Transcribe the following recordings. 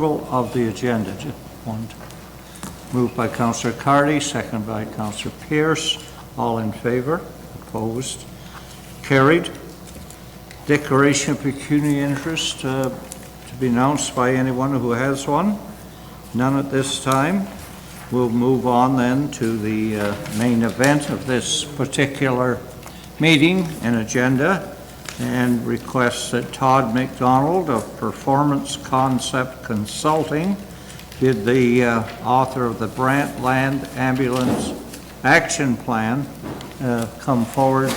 approval of the agenda. Moved by Councillor Carty, second by Councillor Pearce. All in favour? Opposed? Carried. Declaration of pecuniary interest to be announced by anyone who has one. None at this time. We'll move on then to the main event of this particular meeting and agenda, and request that Todd McDonald of Performance Concept Consulting, did the author of the Brant Land Ambulance Action Plan, come forward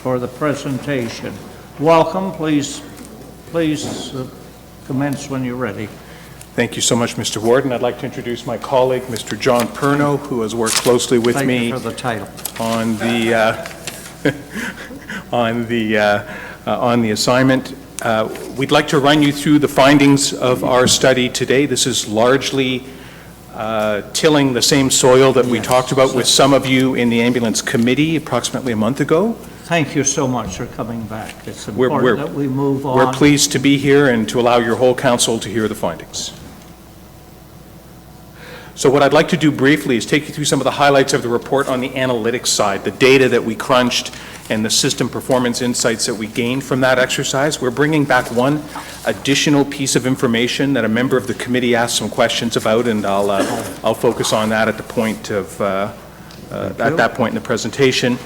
for the presentation. Welcome. Please commence when you're ready. Thank you so much, Mr. Warden. I'd like to introduce my colleague, Mr. John Perno, who has worked closely with Thank me you for the title. on the assignment. We'd like to run you through the findings of our study today. This is largely tilling the same soil that we talked about with some of you in the ambulance committee approximately a month ago. Thank you so much for coming back. It's important that we move on. We're pleased to be here and to allow your whole council to hear the findings. So what I'd like to do briefly is take you through some of the highlights of the report on the analytics side, the data that we crunched and the system performance insights that we gained from that exercise. We're bringing back one additional piece of information that a member of the committee asked some questions about, and I'll focus on that at the point of at that point in the presentation.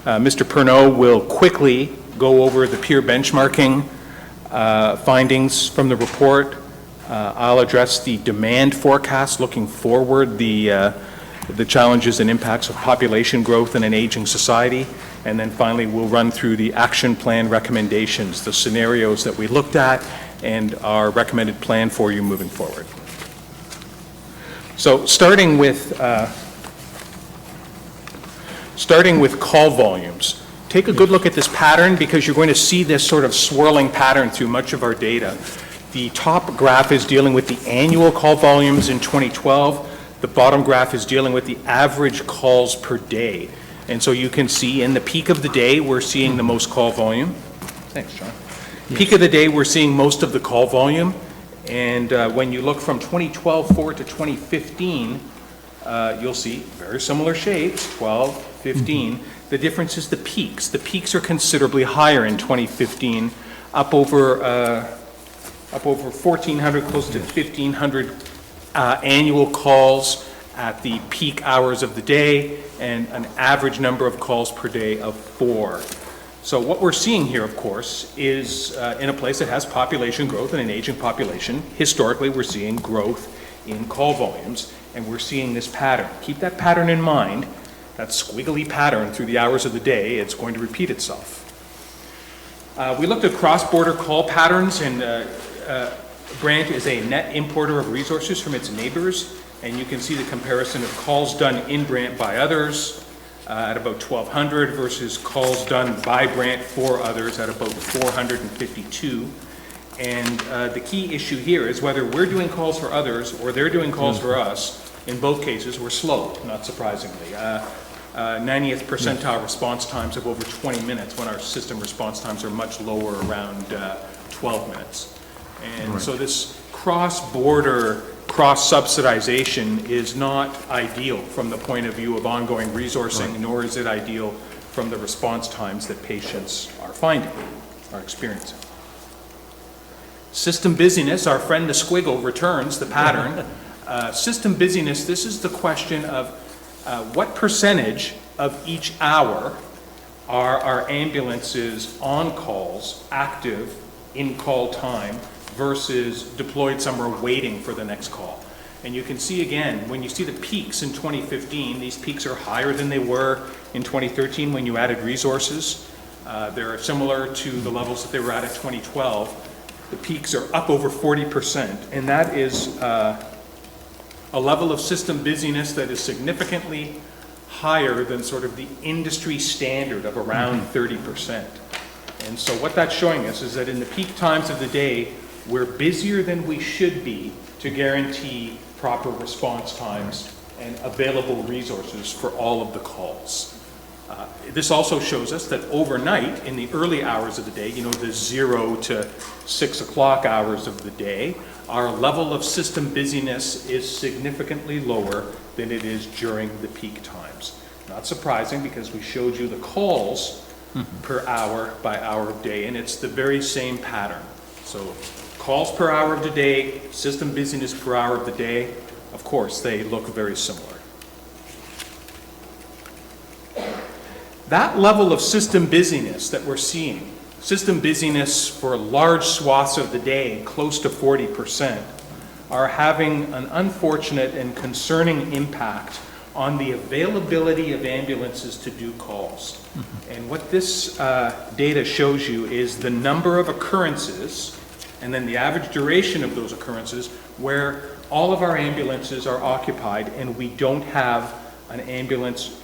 Mr. Perno will quickly go over the peer benchmarking findings from the report. I'll address the demand forecast looking forward, the challenges and impacts of population growth in an aging society, and then finally we'll run through the action plan recommendations, the scenarios that we looked at, and our recommended plan for you moving forward. So starting with call volumes. Take a good look at this pattern, because you're going to see this sort of swirling pattern through much of our data. The top graph is dealing with the annual call volumes in 2012. The bottom graph is dealing with the average calls per day. And so you can see in the peak of the day, we're seeing the most call volume. Thanks, John. Yes. Peak of the day, we're seeing most of the call volume. And when you look from 2012 forward to 2015, you'll see very similar shapes, 12, 15. The difference is the peaks. The peaks are considerably higher in 2015, up over 1,400, close to 1,500 annual calls at the peak hours of the day, and an average number of calls per day of 4. So what we're seeing here, of course, is in a place that has population growth and an aging population. Historically, we're seeing growth in call volumes, and we're seeing this pattern. Keep that pattern in mind, that squiggly pattern through the hours of the day. It's going to repeat itself. We looked at cross-border call patterns, and Brant is a net importer of resources from its neighbors, and you can see the comparison of calls done in Brant by others at about 1,200 versus calls done by Brant for others at about 452. And the key issue here is whether we're doing calls for others or they're doing calls for us. In both cases, we're slow, not surprisingly. 90th percentile response times of over 20 minutes when our system response times are much lower, around 12 minutes. And so this cross-border, cross-subsidization is not ideal from the point of view of ongoing resourcing, nor is it ideal from the response times that patients are finding, are experiencing. System busyness, our friend the squiggle returns the pattern. System busyness, this is the question of what percentage of each hour are our ambulances on calls, active in call time, versus deployed somewhere waiting for the next call. And you can see again, when you see the peaks in 2015, these peaks are higher than they were in 2013 when you added resources. They're similar to the levels that they were at 2012. The peaks are up over 40%, and that is a level of system busyness that is significantly higher than sort of the industry standard of around 30%. And so what that's showing us is that in the peak times of the day, we're busier than we should be to guarantee proper response times and available resources for all of the calls. This also shows us that overnight, in the early hours of the day, the 0 to 6 o'clock hours of the day, our level of system busyness is significantly lower than it is during the peak times. Not surprising, because we showed you the calls per hour by hour of day, and it's the very same pattern. So calls per hour of the day, system busyness per hour of the day, of course, they look very similar. That level of system busyness that we're seeing, system busyness for large swaths of the day, close to 40%, are having an unfortunate and concerning impact on the availability of ambulances to do calls. And what this data shows you is the number of occurrences and then the average duration of those occurrences where all of our ambulances are occupied and we don't have an ambulance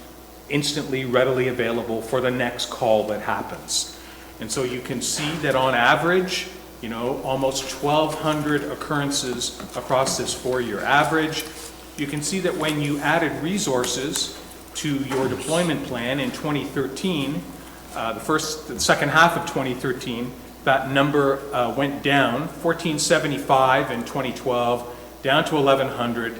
instantly readily available for the next call that happens. And so you can see that on average, almost 1,200 occurrences across this 4-year average. You can see that when you added resources to your deployment plan in 2013, the second half of 2013, that number went down, 1,475 in 2012, down to 1,100,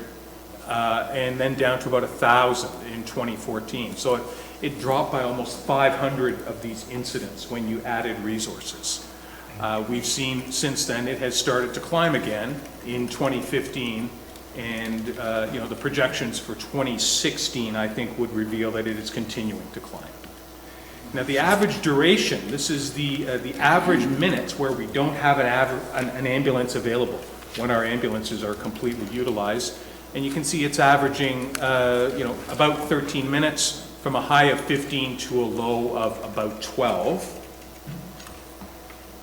and then down to about 1,000 in 2014. So it dropped by almost 500 of these incidents when you added resources. We've seen since then it has started to climb again in 2015, and the projections for 2016 I think would reveal that it is continuing to climb. Now the average duration, this is the average minutes where we don't have an ambulance available when our ambulances are completely utilized. And you can see it's averaging, about 13 minutes, from a high of 15 to a low of about 12.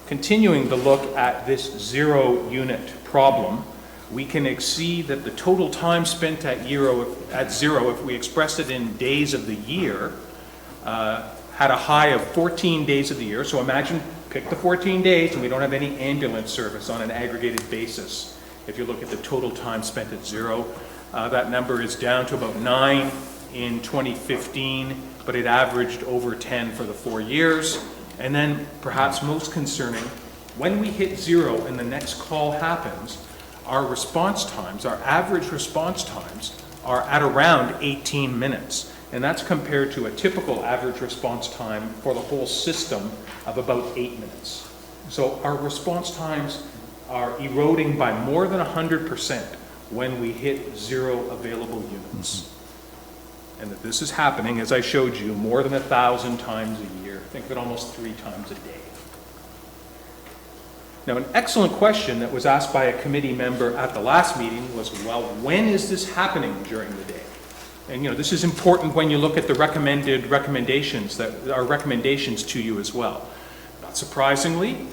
Continuing to look at this 0 unit problem, we can see that the total time spent at zero, if we expressed it in days of the year, had a high of 14 days of the year. So imagine, pick the 14 days and we don't have any ambulance service on an aggregated basis. If you look at the total time spent at 0, that number is down to about 9 in 2015, but it averaged over 10 for the 4 years. And then, perhaps most concerning, when we hit 0 and the next call happens, our response times, our average response times, are at around 18 minutes. And that's compared to a typical average response time for the whole system of about 8 minutes. So our response times are eroding by more than 100% when we hit 0 available units. And that this is happening, as I showed you, more than 1,000 times a year. Think of it almost 3 times a day. Now, an excellent question that was asked by a committee member at the last meeting was, well, when is this happening during the day? And this is important when you look at the recommendations that are recommendations to you as well. Not surprisingly,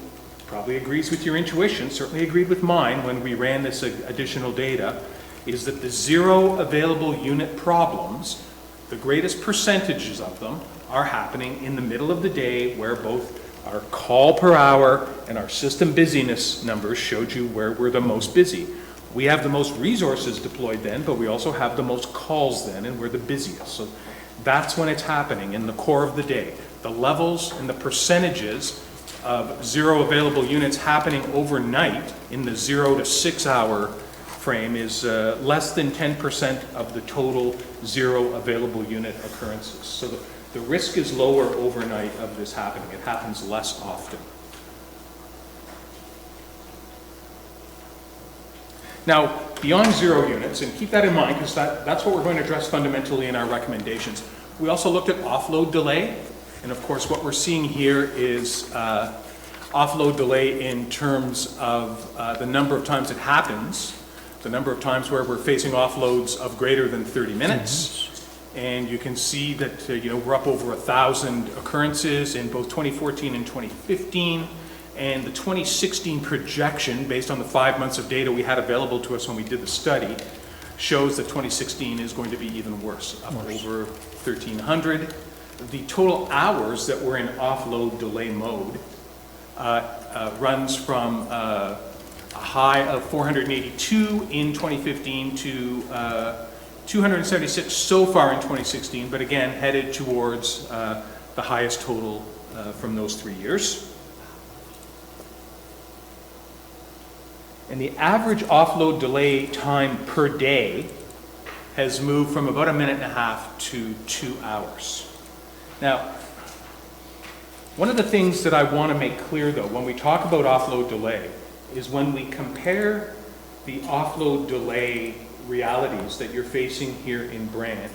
probably agrees with your intuition, certainly agreed with mine when we ran this additional data, is that the 0 available unit problems, the greatest percentages of them are happening in the middle of the day, where both our call per hour and our system busyness numbers showed you where we're the most busy. We have the most resources deployed then, but we also have the most calls then, and we're the busiest. So that's when it's happening, in the core of the day. The levels and the percentages of 0 available units happening overnight in the 0 to 6 hour frame is less than 10% of the total 0 available unit occurrences. So the risk is lower overnight of this happening. It happens less often. Now, beyond 0 units, and keep that in mind because that's what we're going to address fundamentally in our recommendations, we also looked at offload delay. And of course, what we're seeing here is offload delay in terms of the number of times it happens, the number of times where we're facing offloads of greater than 30 minutes. And you can see that we're up over 1,000 occurrences in both 2014 and 2015. And the 2016 projection, based on the 5 months of data we had available to us when we did the study, shows that 2016 is going to be even worse, up over 1,300. The total hours that we're in offload delay mode runs from a high of 482 in 2015 to 276 so far in 2016, but again, headed towards the highest total from those 3 years. And the average offload delay time per day has moved from about 1.5 minutes to 2 hours. Now, one of the things that I want to make clear, though, when we talk about offload delay, is when we compare the offload delay realities that you're facing here in Brant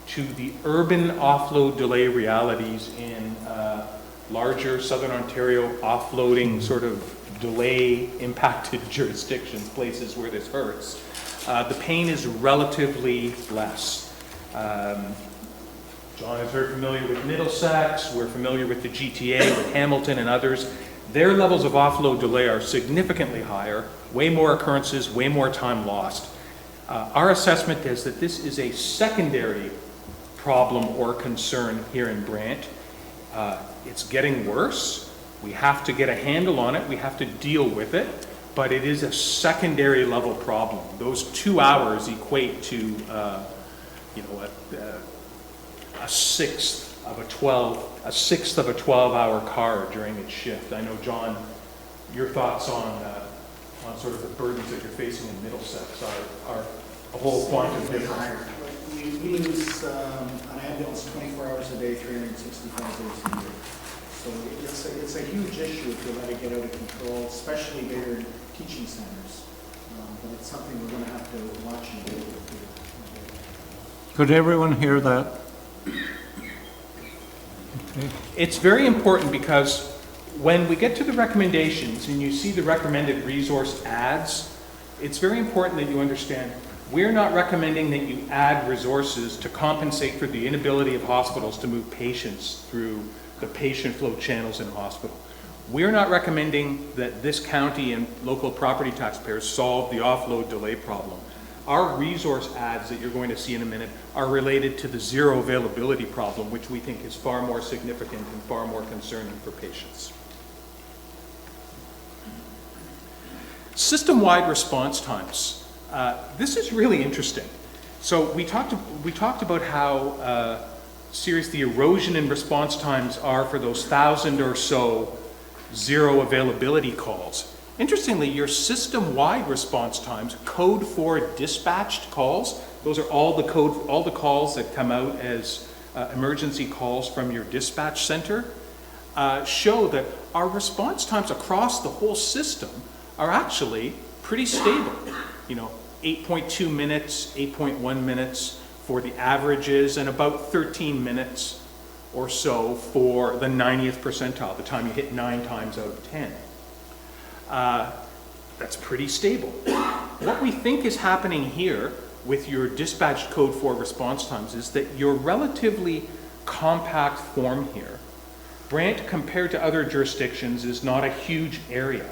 to the urban offload delay realities in larger Southern Ontario offloading sort of delay impacted jurisdictions, places where this hurts, the pain is relatively less. John is very familiar with Middlesex, we're familiar with the GTA, with Hamilton and others. Their levels of offload delay are significantly higher, way more occurrences, way more time lost. Our assessment is that this is a secondary problem or concern here in Brant. It's getting worse. We have to get a handle on it. We have to deal with it, but it is a secondary level problem. Those 2 hours equate to, a sixth of a 12-hour car during its shift. I know, John, your thoughts on sort of the burdens that you're facing in Middlesex are a whole quantum different. We lose an ambulance 24 hours a day, 365 days a year. So it's a huge issue if you let it get out of control, especially there in teaching centers. But it's something we're going to have to watch and deal with here. Could everyone hear that? Okay. It's very important because when we get to the recommendations and you see the recommended resource adds, it's very important that you understand we're not recommending that you add resources to compensate for the inability of hospitals to move patients through the patient flow channels in hospital. We're not recommending that this county and local property taxpayers solve the offload delay problem. Our resource adds that you're going to see in a minute are related to the zero availability problem, which we think is far more significant and far more concerning for patients. System-wide response times. This is really interesting. So we talked about how serious the erosion in response times are for those 1,000 or so zero availability calls. Interestingly, your system-wide response times, code 4 dispatched calls, those are all the calls that come out as emergency calls from your dispatch center, show that our response times across the whole system are actually pretty stable. 8.2 minutes, 8.1 minutes for the averages, and about 13 minutes or so for the 90th percentile, the time you hit 9 times out of 10. That's pretty stable. What we think is happening here with your dispatched code 4 response times is that your relatively compact form here, Brant compared to other jurisdictions is not a huge area.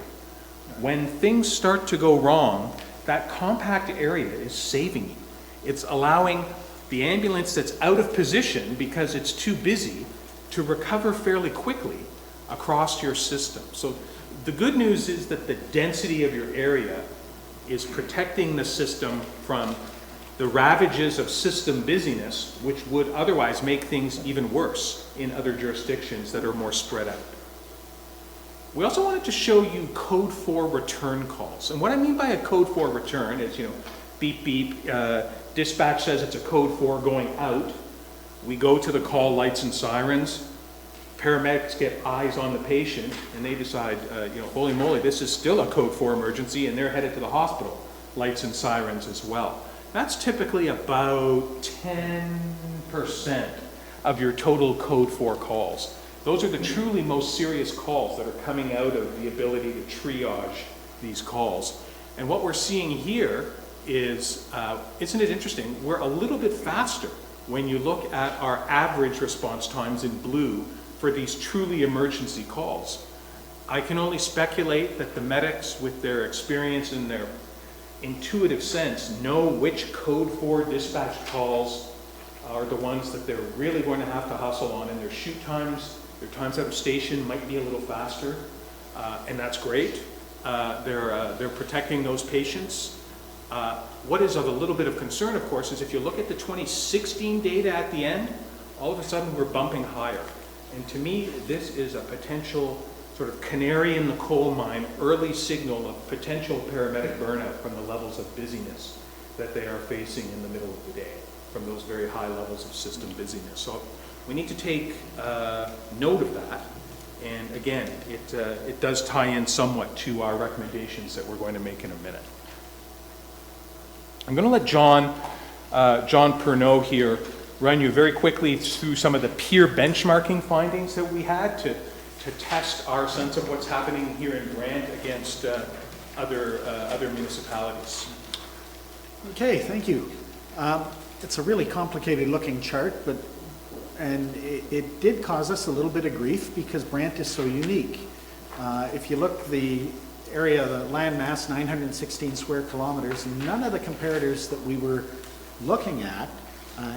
When things start to go wrong, that compact area is saving you. It's allowing the ambulance that's out of position because it's too busy to recover fairly quickly across your system. So the good news is that the density of your area is protecting the system from the ravages of system busyness, which would otherwise make things even worse in other jurisdictions that are more spread out. We also wanted to show you code 4 return calls. And what I mean by a code 4 return is, beep, beep, dispatch says it's a code 4 going out. We go to the call lights and sirens. Paramedics get eyes on the patient and they decide, holy moly, this is still a code 4 emergency, and they're headed to the hospital. Lights and sirens as well. That's typically about 10% of your total code 4 calls. Those are the truly most serious calls that are coming out of the ability to triage these calls. And what we're seeing here is, isn't it interesting? We're a little bit faster when you look at our average response times in blue for these truly emergency calls. I can only speculate that the medics, with their experience and their intuitive sense, know which code 4 dispatch calls are the ones that they're really going to have to hustle on, and their shoot times, their times out of station might be a little faster, and that's great. They're protecting those patients. What is of a little bit of concern, of course, is if you look at the 2016 data at the end, all of a sudden we're bumping higher. And to me, this is a potential sort of canary in the coal mine, early signal of potential paramedic burnout from the levels of busyness that they are facing in the middle of the day, from those very high levels of system busyness. So we need to take note of that. And again, it does tie in somewhat to our recommendations that we're going to make in a minute. I'm going to let John Pernot here run you very quickly through some of the peer benchmarking findings that we had to test our sense of what's happening here in Brant against other municipalities. Okay, thank you. It's a really complicated looking chart, and it did cause us a little bit of grief because Brant is so unique. If you look the area, the land mass, 916 square kilometers, none of the comparators that we were looking at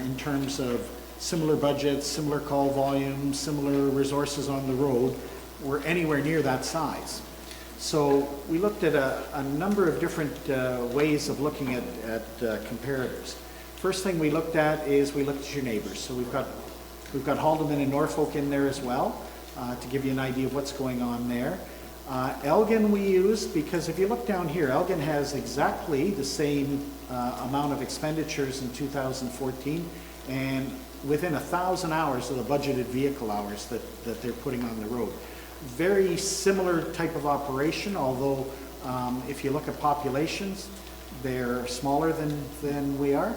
in terms of similar budgets, similar call volumes, similar resources on the road were anywhere near that size. So we looked at a number of different ways of looking at comparators. First thing we looked at is we looked at your neighbors. So we've got Haldeman and Norfolk in there as well to give you an idea of what's going on there. Elgin we used because if you look down here, Elgin has exactly the same amount of expenditures in 2014 and within 1,000 hours of the budgeted vehicle hours that they're putting on the road. Very similar type of operation, although if you look at populations, they're smaller than we are.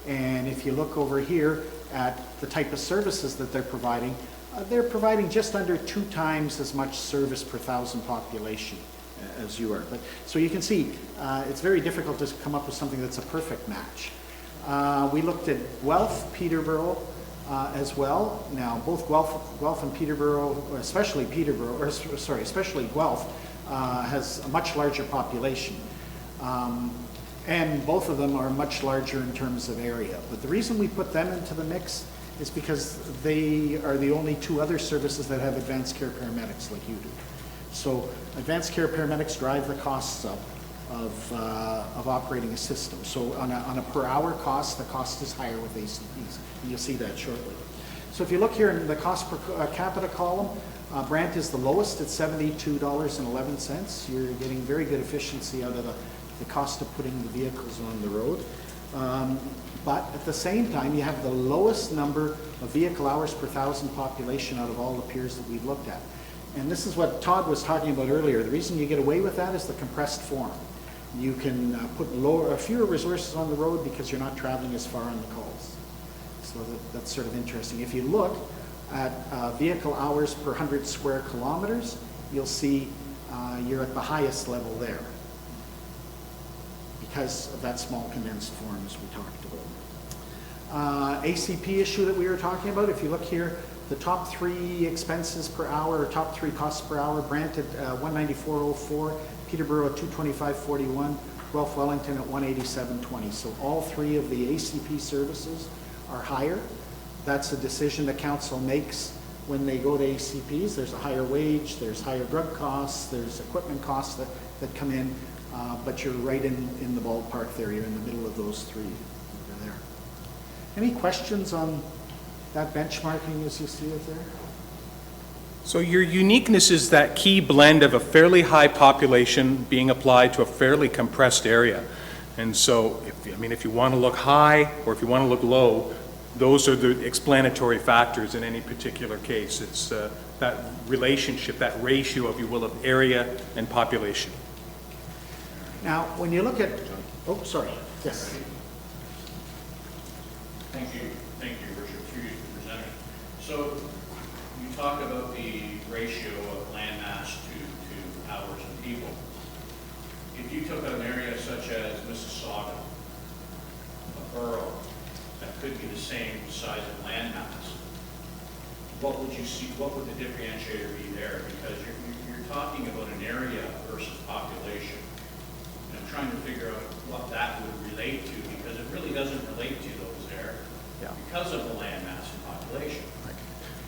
And if you look over here at the type of services that they're providing just under 2 times as much service per 1,000 population as you are. But so you can see it's very difficult to come up with something that's a perfect match. We looked at Guelph, Peterborough as well. Now both Guelph and Peterborough, especially Guelph, has a much larger population. And both of them are much larger in terms of area. But the reason we put them into the mix is because they are the only 2 other services that have advanced care paramedics like you do. So advanced care paramedics drive the costs up of operating a system. So on a per hour cost, the cost is higher with ACPs, and you'll see that shortly. So if you look here in the cost per capita column, Brant is the lowest at $72.11. You're getting very good efficiency out of the cost of putting the vehicles on the road. But at the same time, you have the lowest number of vehicle hours per 1,000 population out of all the peers that we've looked at. And this is what Todd was talking about earlier. The reason you get away with that is the compressed form. You can put fewer resources on the road because you're not traveling as far on the calls. So that's sort of interesting. If you look at vehicle hours per 100 square kilometers, you'll see you're at the highest level there because of that small condensed form as we talked about. ACP issue that we were talking about, if you look here, the top 3 expenses per hour, or top 3 costs per hour, Brant at 194.04, Peterborough at 225.41, Guelph Wellington at 187.20. So all 3 of the ACP services are higher. That's a decision the council makes when they go to ACPs. There's a higher wage, there's higher drug costs, there's equipment costs that come in, but you're right in the ballpark there. You're in the middle of those 3 over there. Any questions on that benchmarking as you see it there? So your uniqueness is that key blend of a fairly high population being applied to a fairly compressed area. And so, if you want to look high or if you want to look low, those are the explanatory factors in any particular case. It's that relationship, that ratio, if you will, of area and population. Now, when you look at, oh, sorry, yes. Thank you, Richard, for you presenting. So you talk about the ratio of land mass to hours and people. If you took an area such as Mississauga, a borough that could be the same size of land mass, what would you see? What would the differentiator be there? Because you're talking about an area versus population. And I'm trying to figure out what that would relate to, because it really doesn't relate to those there because of the land mass and population. Right.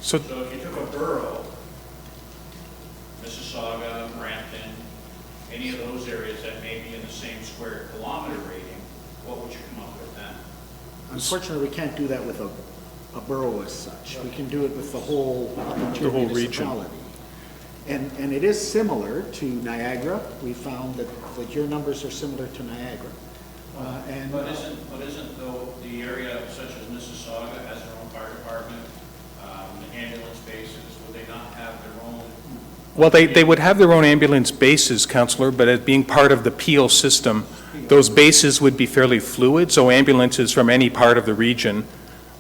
So if you took a borough, Mississauga, Brampton, any of those areas that may be in the same square kilometer rating, Unfortunately, we can't do that with a borough as such. We can do it with the whole region. municipality. And it is similar to Niagara. We found that your numbers are similar to Niagara. But isn't though the area such as Mississauga has their own fire department, ambulance bases, would they not have their own? Well, they would have their own ambulance bases, Councillor, but as being part of the Peel system, those bases would be fairly fluid, so ambulances from any part of the region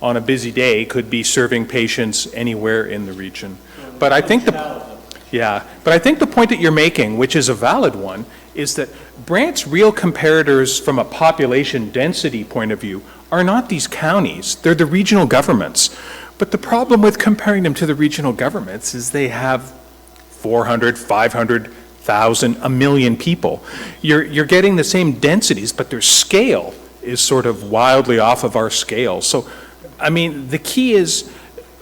on a busy day could be serving patients anywhere in the region. But I think but I think the point that you're making, which is a valid one, is that Brant's real comparators from a population density point of view are not these counties, they're the regional governments. But the problem with comparing them to the regional governments is they have 400, 500,000, a million people. You're getting the same densities, but their scale is sort of wildly off of our scale. So, I mean, the key is,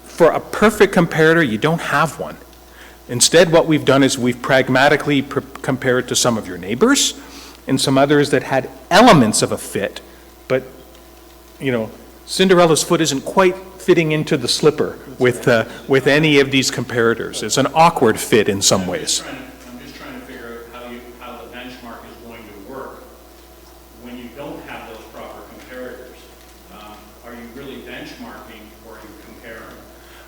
for a perfect comparator, you don't have one. Instead, what we've done is we've pragmatically compared to some of your neighbors and some others that had elements of a fit, but, you know, Cinderella's foot isn't quite fitting into the slipper with any of these comparators. It's an awkward fit in some ways. I'm just trying to figure out how the benchmark is going to work when you don't have those proper comparators. Are you really benchmarking or are you comparing?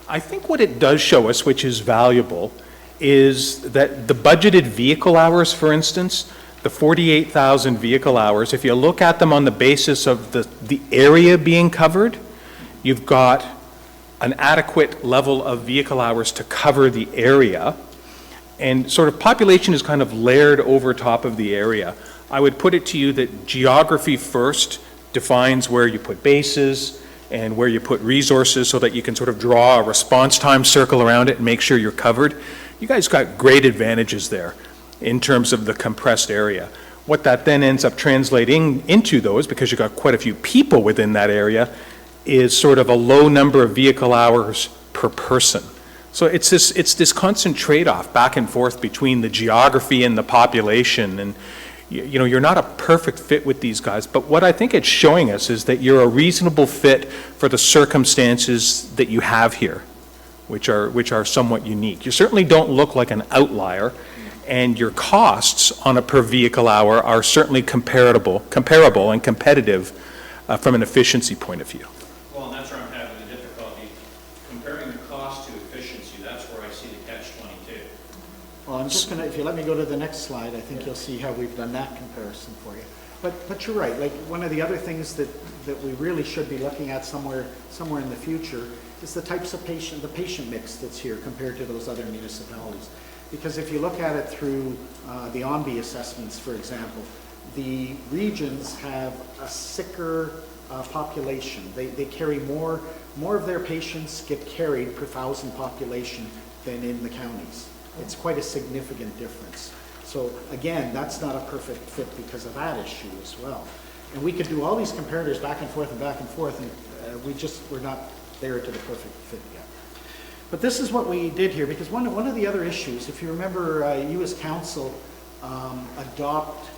I think what it does show us, which is valuable, is that the budgeted vehicle hours, for instance, the 48,000 vehicle hours, if you look at them on the basis of the area being covered, you've got an adequate level of vehicle hours to cover the area, and sort of population is kind of layered over top of the area. I would put it to you that geography first defines where you put bases and where you put resources so that you can sort of draw a response time circle around it and make sure you're covered. You guys got great advantages there in terms of the compressed area. What that then ends up translating into, though, is because you've got quite a few people within that area, is sort of a low number of vehicle hours per person. So it's this constant trade-off back and forth between the geography and the population, and you know, you're not a perfect fit with these guys, but what I think it's showing us is that you're a reasonable fit for the circumstances that you have here, which are somewhat unique. You certainly don't look like an outlier, and your costs on a per vehicle hour are certainly comparable and competitive from an efficiency point of view. Well, and that's where I'm having the difficulty. Comparing the cost to efficiency, that's where I see the catch-22. Well, I'm just going to, if you let me go to the next slide, I think you'll see how we've done that comparison for you. But you're right, like one of the other things that we really should be looking at somewhere in the future is the types of the patient mix that's here compared to those other municipalities. Because if you look at it through the ONBI assessments, for example, the regions have a sicker population. They carry more of their patients get carried per thousand population than in the counties. It's quite a significant difference. So again, that's not a perfect fit because of that issue as well. And we could do all these comparators back and forth, and we're not there to the perfect fit yet. But this is what we did here, because one of the other issues, if you remember, you as council adopt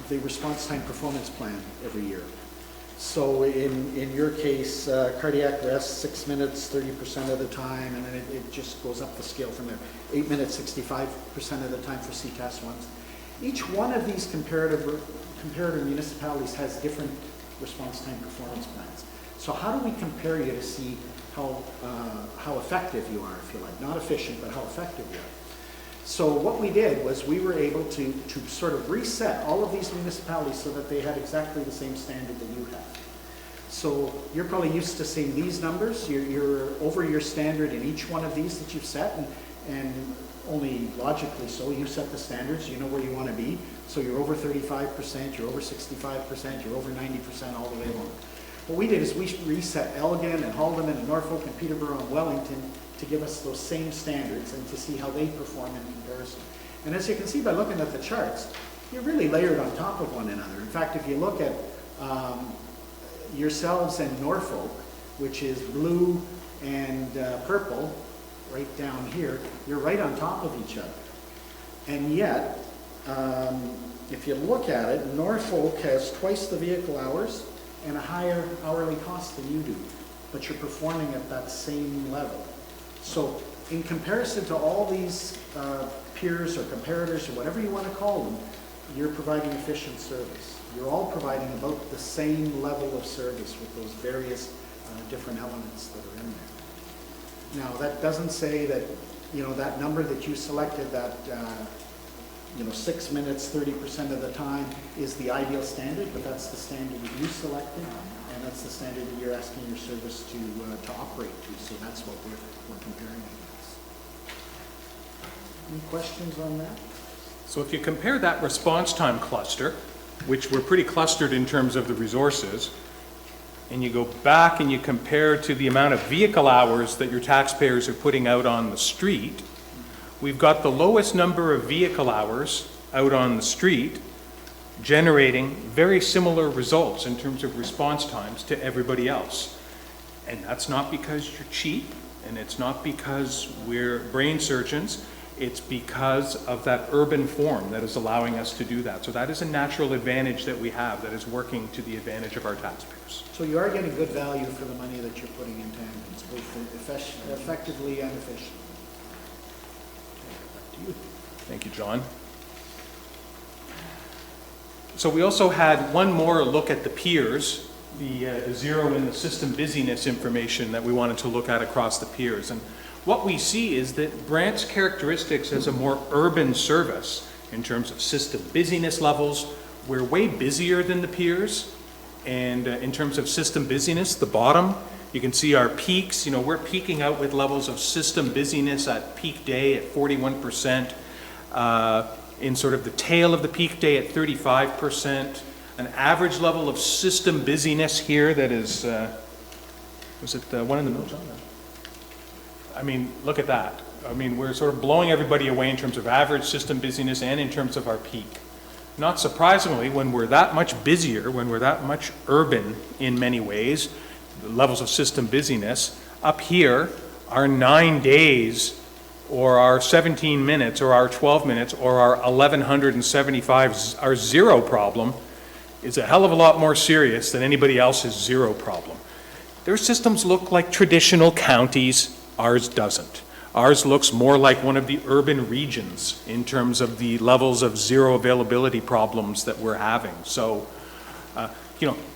the response time performance plan every year. So in your case, cardiac arrest, 6 minutes, 30% of the time, and then it just goes up the scale from there. 8 minutes, 65% of the time for CTAS ones. Each one of these comparator municipalities has different response time performance plans. So how do we compare you to see how effective you are, if you like? Not efficient, but how effective you are. So what we did was we were able to sort of reset all of these municipalities so that they had exactly the same standard that you have. So you're probably used to seeing these numbers. You're over your standard in each one of these that you've set, and only logically so. You set the standards, you know where you want to be. So you're over 35%, you're over 65%, you're over 90% all the way along. What we did is we reset Elgin and Haldeman and Norfolk and Peterborough and Wellington to give us those same standards and to see how they perform in comparison. And as you can see by looking at the charts, you're really layered on top of one another. In fact, if you look at yourselves and Norfolk, which is blue and purple, right down here, you're right on top of each other. And yet, if you look at it, Norfolk has twice the vehicle hours, and a higher hourly cost than you do, but you're performing at that same level. So in comparison to all these peers or comparators or whatever you want to call them, you're providing efficient service. You're all providing about the same level of service with those various different elements that are in there. Now, that doesn't say that, you know, that number that you selected, that, 6 minutes, 30% of the time is the ideal standard, but that's the standard that you selected, and that's the standard that you're asking your service to operate to. So that's what we're comparing against. Any questions on that? So if you compare that response time cluster, which we're pretty clustered in terms of the resources, and you go back and you compare to the amount of vehicle hours that your taxpayers are putting out on the street, we've got the lowest number of vehicle hours out on the street generating very similar results in terms of response times to everybody else. And that's not because you're cheap, and it's not because we're brain surgeons, it's because of that urban form that is allowing us to do that. So that is a natural advantage that we have that is working to the advantage of our taxpayers. So you are getting good value for the money that you're putting into ambulance, both effectively and efficiently. Thank you, John. So we also had one more look at the peers, the zero in the system busyness information that we wanted to look at across the peers. And what we see is that Brant's characteristics as a more urban service in terms of system busyness levels, we're way busier than the peers. And in terms of system busyness, the bottom, you can see our peaks. You know, we're peaking out with levels of system busyness at peak day at 41%, in sort of the tail of the peak day at 35%, an average level of system busyness here that is, was it the one in the middle, John? I mean, look at that. I mean, we're sort of blowing everybody away in terms of average system busyness and in terms of our peak. Not surprisingly, when we're that much busier, when we're that much urban in many ways, the levels of system busyness, up here, our 9 days or our 17 minutes or our 12 minutes or our 1175, our zero problem is a hell of a lot more serious than anybody else's zero problem. Their systems look like traditional counties, ours doesn't. Ours looks more like one of the urban regions in terms of the levels of zero availability problems that we're having. So,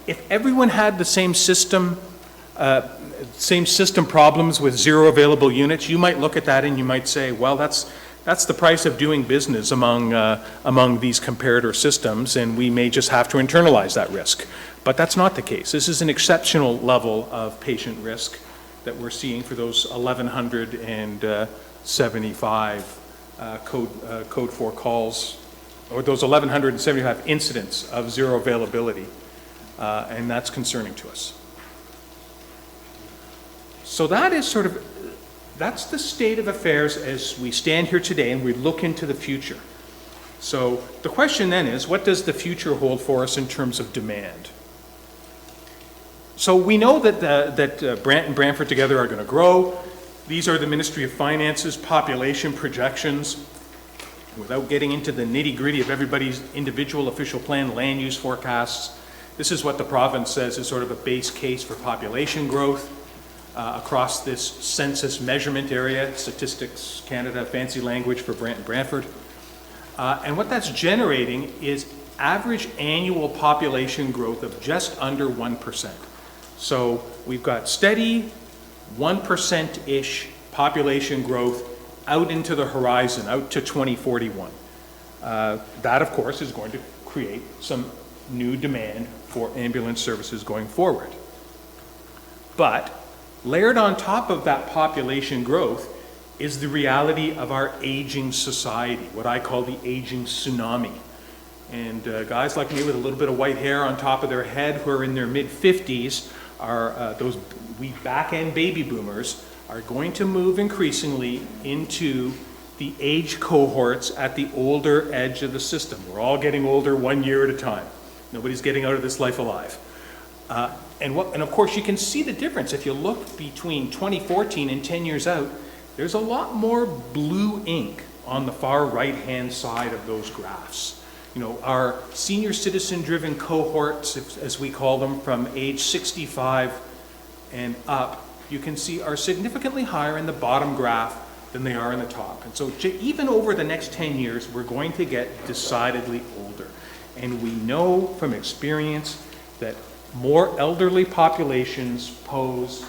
if everyone had the same system problems with zero available units, you might look at that and you might say, well, that's the price of doing business among these comparator systems, and we may just have to internalize that risk. But that's not the case. This is an exceptional level of patient risk that we're seeing for those 1,175 code 4 calls, or those 1,175 incidents of zero availability, and that's concerning to us. So that is that's the state of affairs as we stand here today and we look into the future. So the question then is, what does the future hold for us in terms of demand? So we know that Brant and Brantford together are going to grow. These are the Ministry of Finance's population projections. Without getting into the nitty-gritty of everybody's individual official plan land use forecasts, this is what the province says is sort of a base case for population growth across this census measurement area, Statistics Canada, fancy language for Brant and Brantford. And what that's generating is average annual population growth of just under 1%. So we've got steady 1%-ish population growth out into the horizon, out to 2041. That, of course, is going to create some new demand for ambulance services going forward. But layered on top of that population growth is the reality of our aging society, what I call the aging tsunami. And guys like me with a little bit of white hair on top of their head who are in their mid-50s, those back-end baby boomers are going to move increasingly into the age cohorts at the older edge of the system. We're all getting older 1 year at a time. Nobody's getting out of this life alive. And of course you can see the difference. If you look between 2014 and 10 years out, there's a lot more blue ink on the far right-hand side of those graphs. Our senior citizen-driven cohorts, as we call them, from age 65 and up, you can see are significantly higher in the bottom graph than they are in the top. And so even over the next 10 years, we're going to get decidedly older. And we know from experience that more elderly populations pose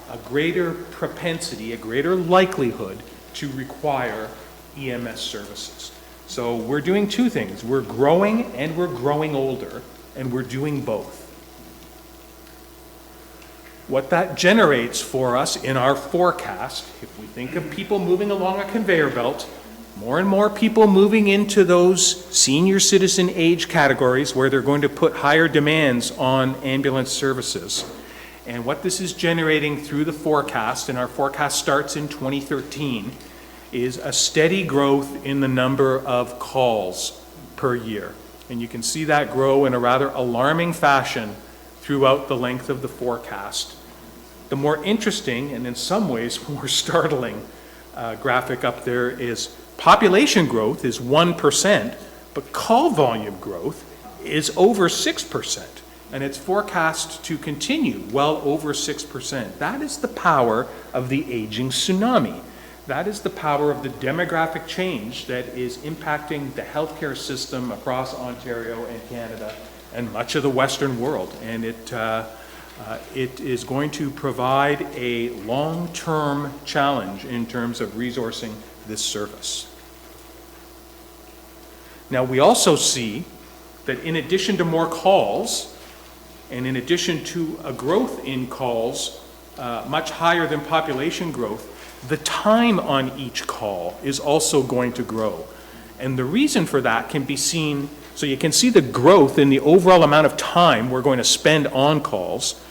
a greater propensity, a greater likelihood to require EMS services. So we're doing two things. We're growing and we're growing older, and we're doing both. What that generates for us in our forecast, if we think of people moving along a conveyor belt, more and more people moving into those senior citizen age categories where they're going to put higher demands on ambulance services. And what this is generating through the forecast, and our forecast starts in 2013, is a steady growth in the number of calls per year. And you can see that grow in a rather alarming fashion throughout the length of the forecast. The more interesting, and in some ways more startling, graphic up there is population growth is 1%, but call volume growth is over 6%. And it's forecast to continue well over 6%. That is the power of the aging tsunami. That is the power of the demographic change that is impacting the healthcare system across Ontario and Canada and much of the Western world. And it is going to provide a long-term challenge in terms of resourcing this service. Now, we also see that in addition to more calls, and in addition to a growth in calls much higher than population growth, the time on each call is also going to grow. And the reason for that can be seen, so you can see the growth in the overall amount of time we're going to spend on calls.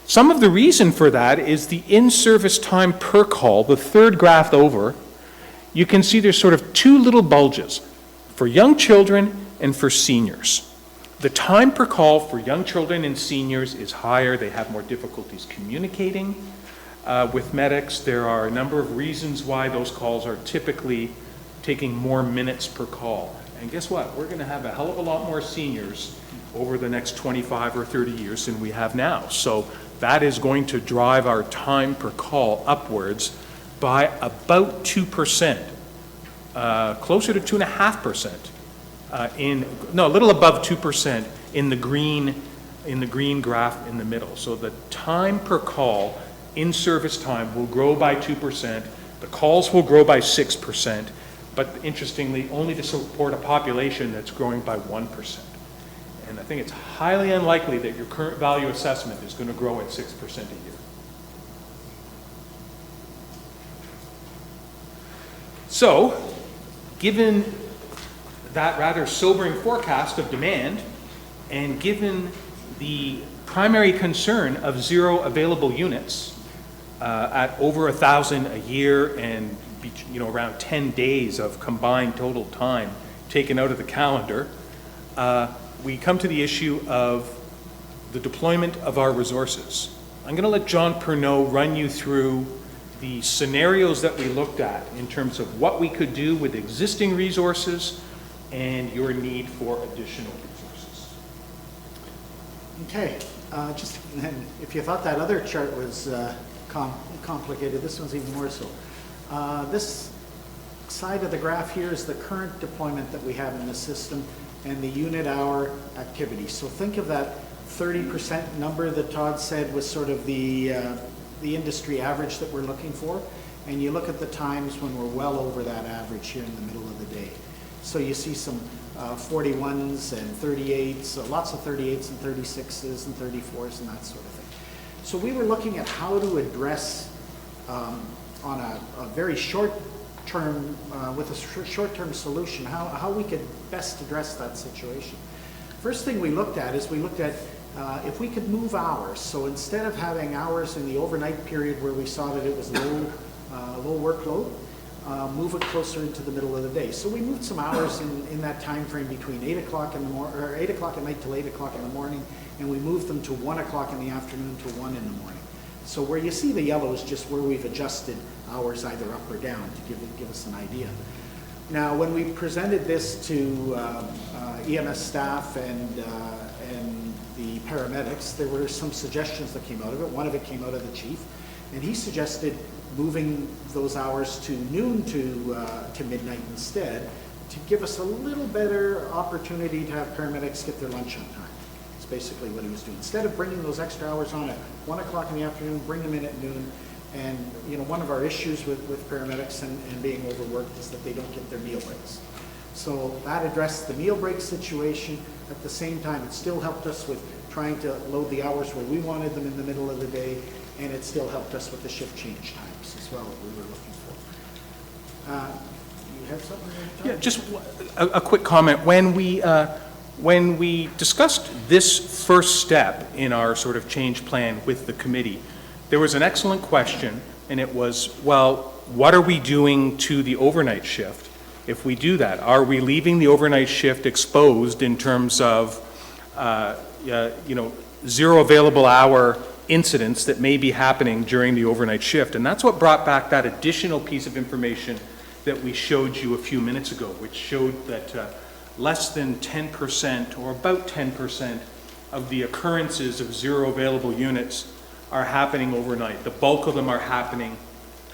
Some of the reason for that is the in-service time per call, the third graph over. You can see there's sort of two little bulges for young children and for seniors. The time per call for young children and seniors is higher. They have more difficulties communicating with medics. There are a number of reasons why those calls are typically taking more minutes per call. And guess what? We're going to have a hell of a lot more seniors over the next 25 or 30 years than we have now. So that is going to drive our time per call upwards by about 2%, closer to 2.5%. A little above 2% in the green graph in the middle. So the time per call, in-service time, will grow by 2%. The calls will grow by 6%, but interestingly, only to support a population that's growing by 1%. And I think it's highly unlikely that your current value assessment is going to grow at 6% a year. So, given that rather sobering forecast of demand, and given the primary concern of zero available units at over 1,000 a year and around 10 days of combined total time taken out of the calendar, we come to the issue of the deployment of our resources. I'm going to let John Pernot run you through the scenarios that we looked at in terms of what we could do with existing resources and your need for additional resources. Okay, and if you thought that other chart was complicated, this one's even more so. This side of the graph here is the current deployment that we have in the system and the unit hour activity. So think of that 30% number that Todd said was sort of the industry average that we're looking for, and you look at the times when we're well over that average here in the middle of the day. So you see some 41s and 38s, lots of 38s and 36s and 34s and that sort of thing. So we were looking at how to address on a very short term, with a short-term solution, how we could best address that situation. First thing we looked at is if we could move hours. So instead of having hours in the overnight period where we saw that it was low workload, move it closer into the middle of the day. So we moved some hours in that time frame between 8 o'clock in the morning, or 8 o'clock at night till 8 o'clock in the morning, and we moved them to 1 o'clock in the afternoon to 1 in the morning. So where you see the yellow is just where we've adjusted hours either up or down to give us an idea. Now, when we presented this to EMS staff and the paramedics, there were some suggestions that came out of it. One of it came out of the chief, and he suggested moving those hours to noon to midnight instead, to give us a little better opportunity to have paramedics get their lunch on time. That's basically what he was doing. Instead of bringing those extra hours on at 1 o'clock in the afternoon, bring them in at noon. And, you know, one of our issues with paramedics and being overworked is that they don't get their meal breaks. So that addressed the meal break situation. At the same time, it still helped us with trying to load the hours where we wanted them in the middle of the day, and it still helped us with the shift change times as well that we were looking for. You have something there, John? Yeah, just a quick comment. When we discussed this first step in our sort of change plan with the committee, there was an excellent question, and it was, well, what are we doing to the overnight shift if we do that? Are we leaving the overnight shift exposed in terms of, zero available hour incidents that may be happening during the overnight shift? And that's what brought back that additional piece of information that we showed you a few minutes ago, which showed that less than 10% or about 10% of the occurrences of zero available units are happening overnight. The bulk of them are happening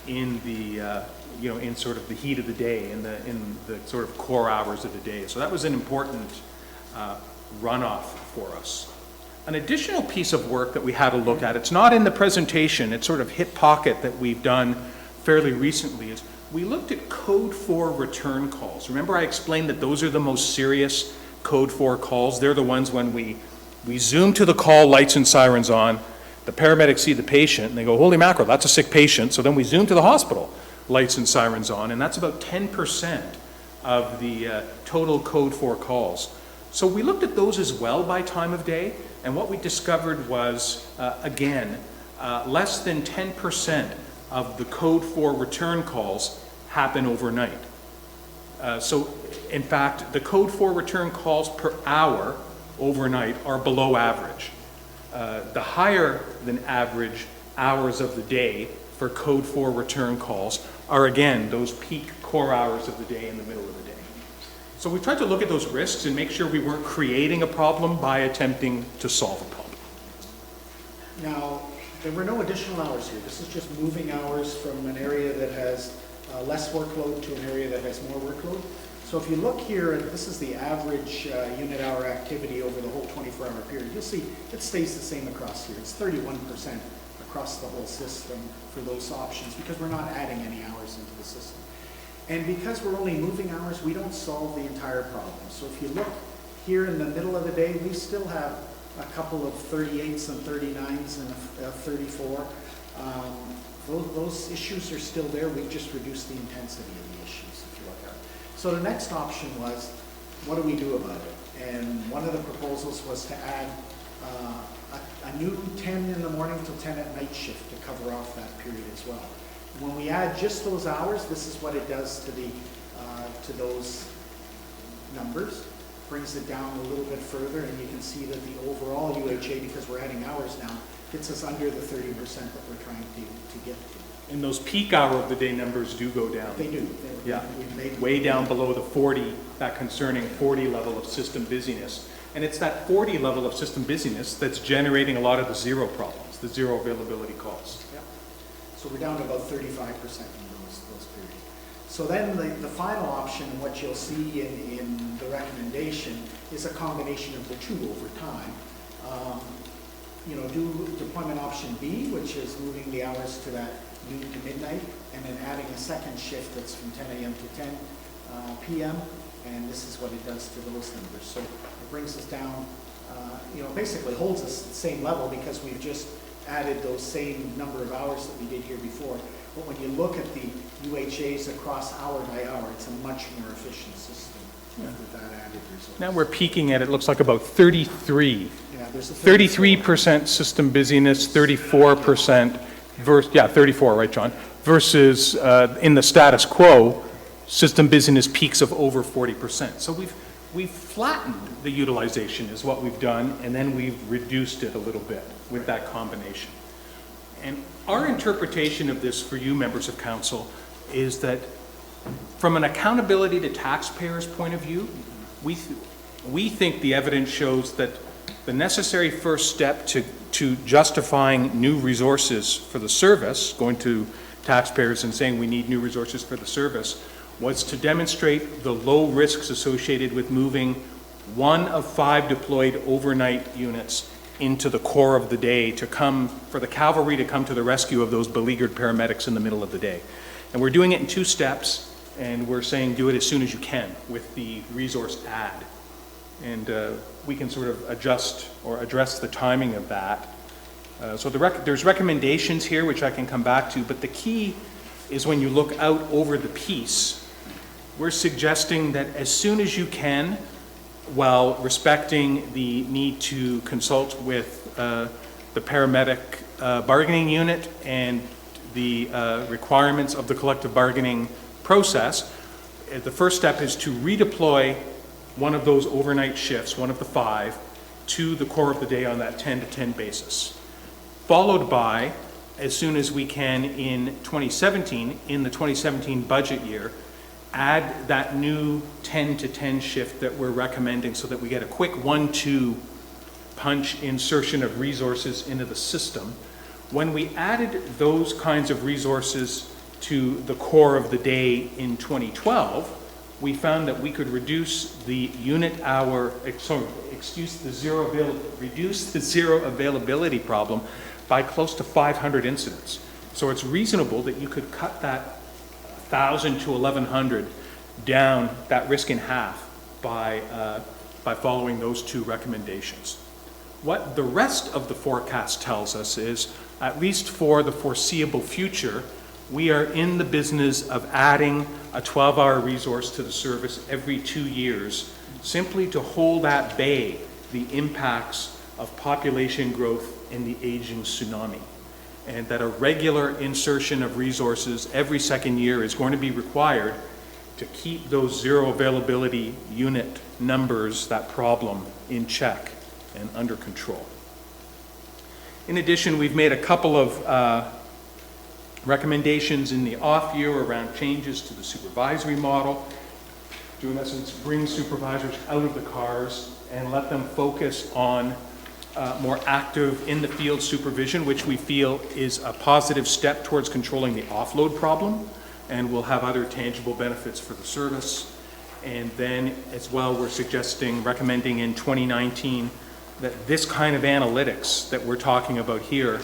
in the, in sort of the heat of the day, in the sort of core hours of the day. So that was an important runoff for us. An additional piece of work that we had a look at, it's not in the presentation, it's sort of hip pocket that we've done fairly recently, is we looked at code 4 return calls. Remember I explained that those are the most serious code 4 calls? They're the ones when we zoom to the call, lights and sirens on, the paramedics see the patient and they go, holy mackerel, that's a sick patient. So then we zoom to the hospital, lights and sirens on, and that's about 10% of the total code 4 calls. So we looked at those as well by time of day, and what we discovered was, less than 10% of the code 4 return calls happen overnight. So in fact, the code 4 return calls per hour overnight are below average. The higher than average hours of the day for code 4 return calls are again those peak core hours of the day in the middle of the day. So we tried to look at those risks and make sure we weren't creating a problem by attempting to solve a problem. Now, there were no additional hours here. This is just moving hours from an area that has less workload to an area that has more workload. So if you look here, and this is the average unit hour activity over the whole 24-hour period, you'll see it stays the same across here. It's 31% across the whole system for those options because we're not adding any hours into the system. And because we're only moving hours, we don't solve the entire problem. So if you look here in the middle of the day, we still have a couple of 38s and 39s and a 34. Those issues are still there. We've just reduced the intensity of the issues, if you look at it. So the next option was, what do we do about it? And one of the proposals was to add a new 10 in the morning till 10 at night shift to cover off that period as well. When we add just those hours, this is what it does to those numbers. Brings it down a little bit further, and you can see that the overall UHA, because we're adding hours now, gets us under the 30% that we're trying to get to. And those peak hour of the day numbers do go down. They do. Yeah, way down below the 40, that concerning 40 level of system busyness. And it's that 40 level of system busyness that's generating a lot of the zero problems, the zero availability calls. Yeah. So we're down to about 35% in those periods. So then the final option, what you'll see in the recommendation, is a combination of the two over time. Do deployment option B, which is moving the hours to that noon to midnight, and then adding a second shift that's from 10 a.m. to 10 p.m., and this is what it does to those numbers. So it brings us down, basically holds us at the same level because we've just added those same number of hours that we did here before. But when you look at the UHAs across hour by hour, it's a much more efficient system with that added result. Now we're peaking at, it looks like about 33. Yeah, there's a 33% system busyness, 34% versus, 34, right, John? Versus in the status quo, system busyness peaks of over 40%. So we've flattened the utilization is what we've done, and then we've reduced it a little bit with that combination. And our interpretation of this for you members of council is that From an accountability to taxpayers point of view, we think the evidence shows that the necessary first step to justifying new resources for the service, going to taxpayers and saying we need new resources for the service, was to demonstrate the low risks associated with moving 1 of 5 deployed overnight units into the core of the day to come, for the cavalry to come to the rescue of those beleaguered paramedics in the middle of the day. And we're doing it in 2 steps, and we're saying do it as soon as you can with the resource add. And we can sort of adjust or address the timing of that. So there's recommendations here, which I can come back to, but the key is when you look out over the piece, we're suggesting that as soon as you can, while respecting the need to consult with the paramedic bargaining unit and the requirements of the collective bargaining process, the first step is to redeploy one of those overnight shifts, 1 of the 5, to the core of the day on that 10 to 10 basis. Followed by, as soon as we can in 2017, in the 2017 budget year, add that new 10 to 10 shift that we're recommending so that we get a quick 1-2 punch insertion of resources into the system. When we added those kinds of resources to the core of the day in 2012, we found that we could reduce the unit hour, reduce the zero availability problem by close to 500 incidents. So it's reasonable that you could cut that 1,000 to 1,100 down, that risk in half by following those 2 recommendations. What the rest of the forecast tells us is, at least for the foreseeable future, we are in the business of adding a 12-hour resource to the service every 2 years, simply to hold at bay the impacts of population growth and the aging tsunami. And that a regular insertion of resources every 2nd year is going to be required to keep those zero availability unit numbers, that problem, in check and under control. In addition, we've made a couple of recommendations in the off year around changes to the supervisory model. To, in essence, bring supervisors out of the cars and let them focus on more active in the field supervision, which we feel is a positive step towards controlling the offload problem and will have other tangible benefits for the service. And then as well, we're recommending in 2019 that this kind of analytics that we're talking about here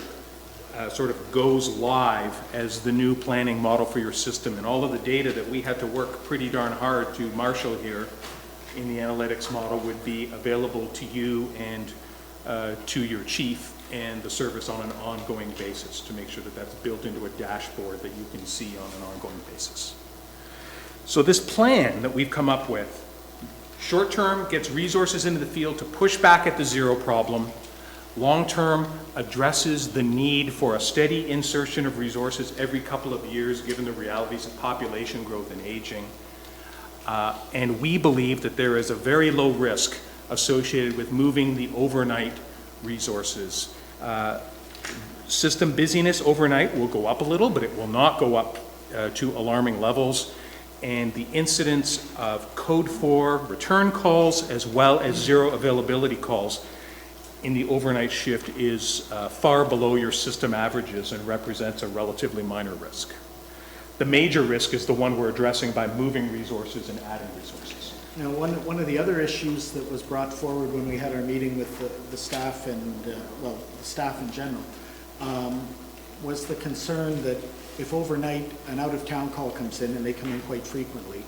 sort of goes live as the new planning model for your system. And all of the data that we had to work pretty darn hard to marshal here in the analytics model would be available to you and to your chief and the service on an ongoing basis to make sure that that's built into a dashboard that you can see on an ongoing basis. So this plan that we've come up with, short term gets resources into the field to push back at the zero problem. Long term addresses the need for a steady insertion of resources every couple of years given the realities of population growth and aging. And we believe that there is a very low risk associated with moving the overnight resources. System busyness overnight will go up a little, but it will not go up to alarming levels. And the incidence of code 4 return calls as well as zero availability calls in the overnight shift is far below your system averages and represents a relatively minor risk. The major risk is the one we're addressing by moving resources and adding resources. Now, one of the other issues that was brought forward when we had our meeting with the staff and, the staff in general, was the concern that if overnight an out-of-town call comes in, and they come in quite frequently,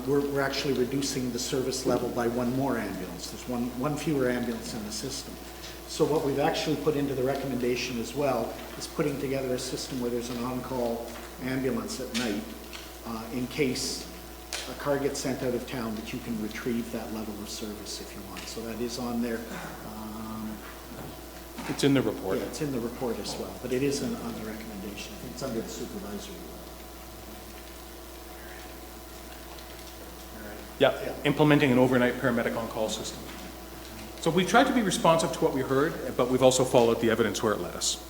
we're actually reducing the service level by 1 more ambulance. There's one fewer ambulance in the system. So what we've actually put into the recommendation as well is putting together a system where there's an on-call ambulance at night in case a car gets sent out of town, that you can retrieve that level of service if you want. So that is on there. It's in the report. Yeah, it's in the report as well, but it is on the recommendation. I think it's under the supervisory level. Yeah, implementing an overnight paramedic on-call system. So we've tried to be responsive to what we heard, but we've also followed the evidence where it led us.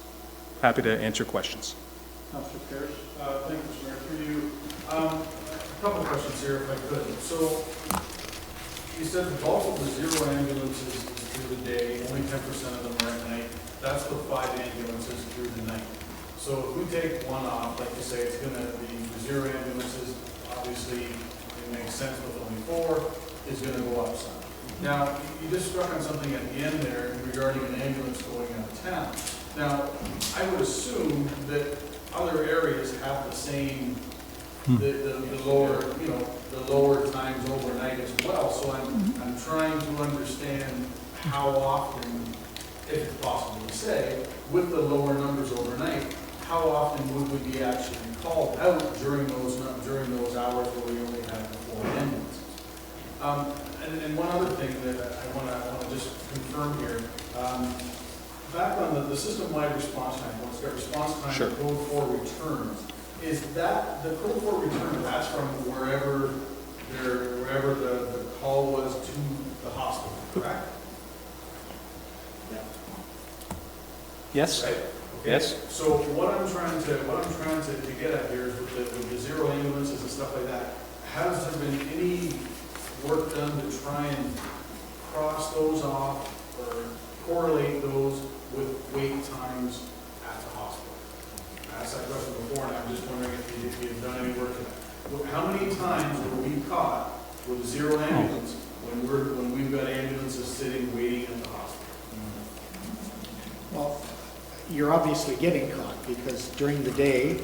Happy to answer questions. Councilor Pierce. Thank you, Mr. Mayor. Through you. Couple of questions here, if I could. So, you said the bulk of the zero ambulances is through the day, only 10% of them are at night. That's with 5 ambulances through the night. So if we take one off, like you say, it's gonna be the zero ambulances, obviously, it makes sense with only 4, is gonna go up some. Now, you just struck on something at the end there regarding an ambulance going out of town. Now, I would assume that other areas have the same, the lower, you know, the lower times overnight as well. So I'm trying to understand how often, if it's possible to say, with the lower numbers overnight, how often would we be actually called out during those hours where we only have the 4 ambulances? And one other thing that I want to just confirm here, back on the system-wide response time, once got response time, Sure. code 4 returns, is that, the code 4 return, that's from wherever the call was to the hospital, correct? Yes? Right? Okay. Yes. So what I'm trying to get at here is with the zero ambulances and stuff like that, has there been any work done to try and cross those off or correlate those with wait times at the hospital? I asked that question before, and I'm just wondering if you've done any work to that. How many times were we caught with a zero ambulance when we've got ambulances sitting waiting at the hospital? Well, you're obviously getting caught, because during the day,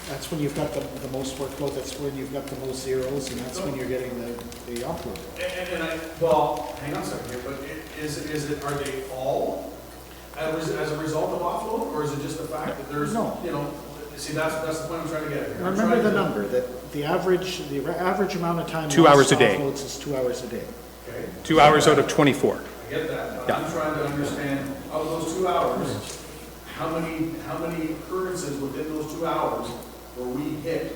that's when you've got the most workload, that's when you've got the most zeros, and that's when you're getting the upload. Well, hang on a second here, but are they all as a result of offload, or is it just the fact that there's, No. you know, see, that's the point I'm trying to get at here. I'm Remember trying the to- number, that the average amount of time. 2 hours a day. Offloads is 2 hours a day. Okay. 2 hours out of 24. I get that, but Yeah. I'm trying to understand, of those 2 hours, how many occurrences within those 2 hours were we hit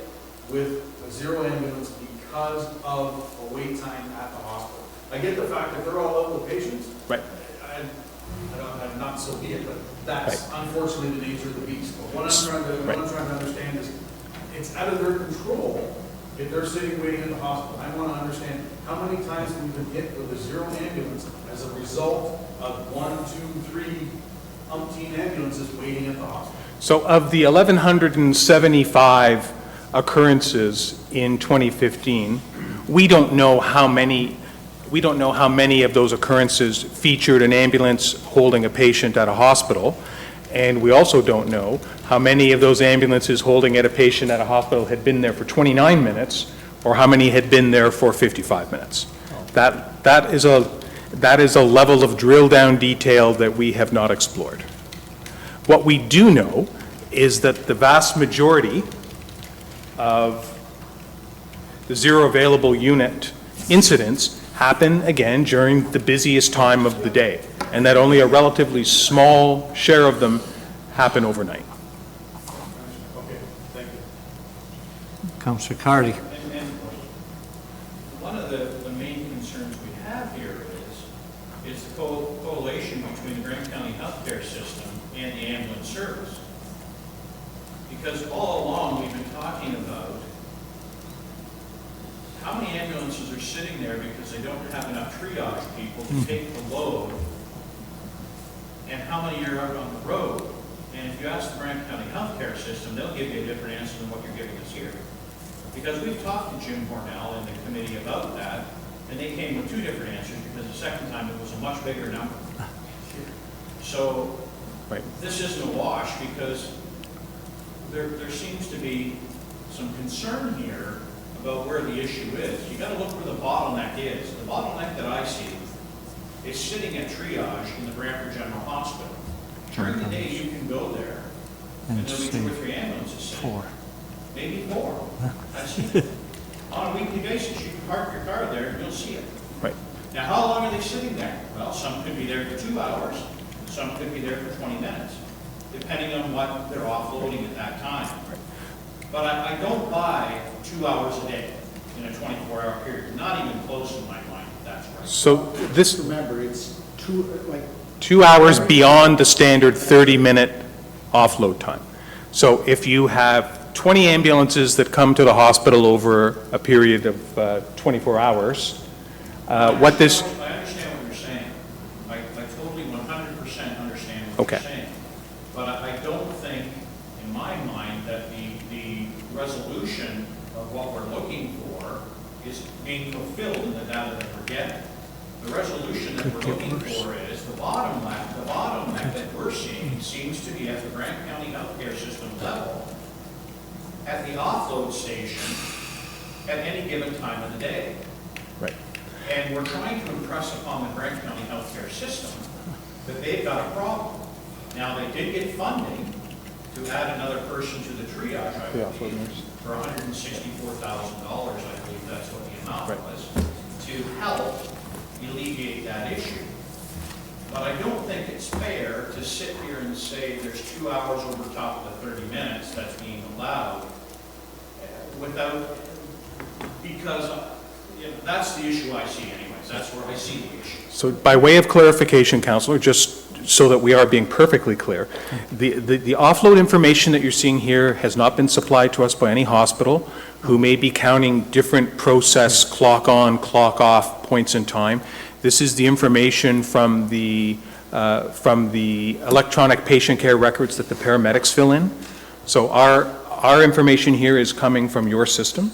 with a zero ambulance because of a wait time at the hospital? I get the fact that they're all out with patients. Right. I'm not so be it, but that's unfortunately the nature of the beast. But what I'm trying to understand is, it's out of their control if they're sitting waiting at the hospital. I want to understand how many times we've been hit with a zero ambulance as a result of 1, 2, 3 umpteen ambulances waiting at the hospital. So of the 1,175 occurrences in 2015, we don't know how many of those occurrences featured an ambulance holding a patient at a hospital, and we also don't know how many of those ambulances holding a patient at a hospital had been there for 29 minutes, or how many had been there for 55 minutes. That is a level of drill-down detail that we have not explored. What we do know is that the vast majority of the zero available unit incidents happen, again, during the busiest time of the day, and that only a relatively small share of them happen overnight. Okay, thank you. Councillor Cardy. And one of the main concerns we have here is the correlation between the Brant County healthcare system and the ambulance service. Because all along, we've been talking about how many ambulances are sitting there because they don't have enough triage people to take the load, and how many are out on the road. And if you ask the Brant County healthcare system, they'll give you a different answer than what you're giving us here. Because we've talked to Jim Hornell and the committee about that, and they came with 2 different answers, because the second time it was a much bigger number. So this isn't a wash, because there seems to be some concern here about where the issue is. You got to look where the bottleneck is. The bottleneck that I see is sitting at triage in the Brantford General Hospital. During the day, you can go there, and there'll be 2 or 3 ambulances sitting. 4. Maybe 4. I've seen it. On a weekly basis, you can park your car there and you'll see it. Right. Now, how long are they sitting there? Well, some could be there for 2 hours, some could be there for 20 minutes, depending on what they're offloading at that time. But I don't buy 2 hours a day in a 24-hour period, not even close in my mind, that's right. So this, Remember, it's 2 hours beyond the standard 30-minute offload time. So if you have 20 ambulances that come to the hospital over a period of 24 hours. What this... I understand what you're saying. I totally 100% understand what Okay. you're saying. But I don't think, in my mind, that the resolution of what we're looking for is being fulfilled in the data that we're getting. The resolution that we're looking for is the bottleneck that we're seeing seems to be at the Brant County healthcare system level, at the offload station, at any given time of the day. Right. And we're trying to impress upon the Brant County healthcare system that they've got a problem. Now, they did get funding to add another person to the triage, I believe, for $164,000, I believe that's what the amount was, to help alleviate that issue. But I don't think it's fair to sit here and say there's 2 hours over top of the 30 minutes that's being allowed without, because that's the issue I see anyways. That's where I see the issue. So by way of clarification, Councillor, just so that we are being perfectly clear, the offload information that you're seeing here has not been supplied to us by any hospital who may be counting different process clock on, clock off points in time. This is the information from the electronic patient care records that the paramedics fill in. So our information here is coming from your system.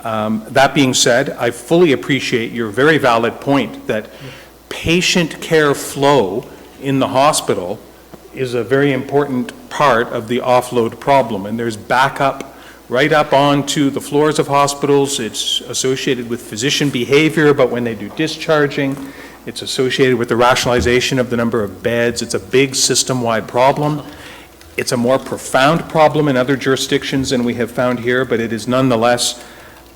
That being said, I fully appreciate your very valid point that patient care flow in the hospital is a very important part of the offload problem, and there's backup right up onto the floors of hospitals. It's associated with physician behavior, but when they do discharging, it's associated with the rationalization of the number of beds. It's a big system-wide problem. It's a more profound problem in other jurisdictions than we have found here, but it is nonetheless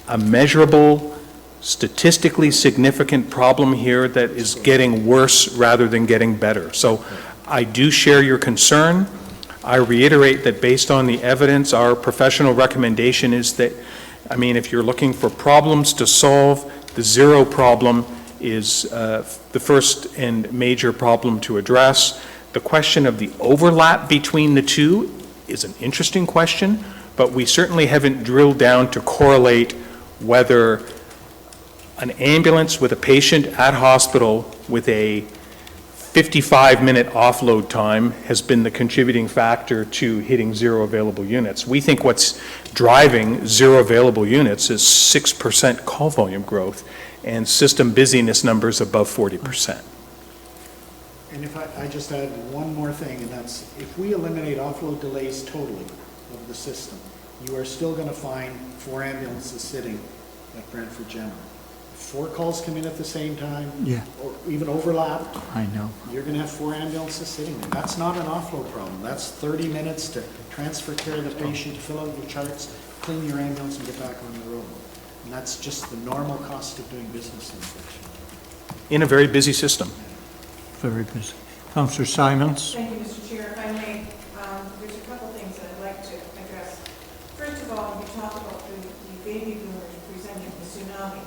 a measurable, statistically significant problem here that is getting worse rather than getting better. So I do share your concern. I reiterate that based on the evidence, our professional recommendation is that, if you're looking for problems to solve, the zero problem is the first and major problem to address. The question of the overlap between the two is an interesting question, but we certainly haven't drilled down to correlate whether an ambulance with a patient at hospital with a 55-minute offload time has been the contributing factor to hitting zero available units. We think what's driving zero available units is 6% call volume growth and system busyness numbers above 40%. And if I just add one more thing, and that's, if we eliminate offload delays totally of the system, you are still going to find 4 ambulances sitting at Brantford General. 4 calls come in at the same time, or even overlapped, I know. you're going to have 4 ambulances sitting there. That's not an offload problem. That's 30 minutes to transfer care of the patient, to fill out your charts, clean your ambulance, and get back on the road. And that's just the normal cost of doing business in section. In a very busy system. Very busy. Councillor Simons? Thank you, Mr. Chair. If I may, there's a couple things that I'd like to address. First of all, you talk about the baby boomers presenting the tsunami.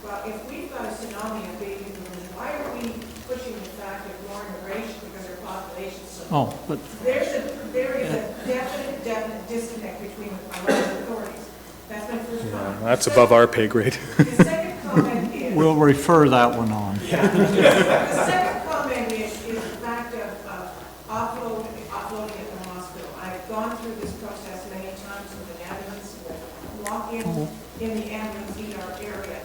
Well, if we've got a tsunami of baby boomers, why are we pushing the fact of more immigration because our population is so low? Oh, but There is a definite disconnect between our local authorities. That's my first comment. That's above our pay grade. The second comment is... we'll refer that one on. The second comment is the fact of offloading at the hospital. I've gone through this process many times with an ambulance, with walk-in in the ambulance ER area,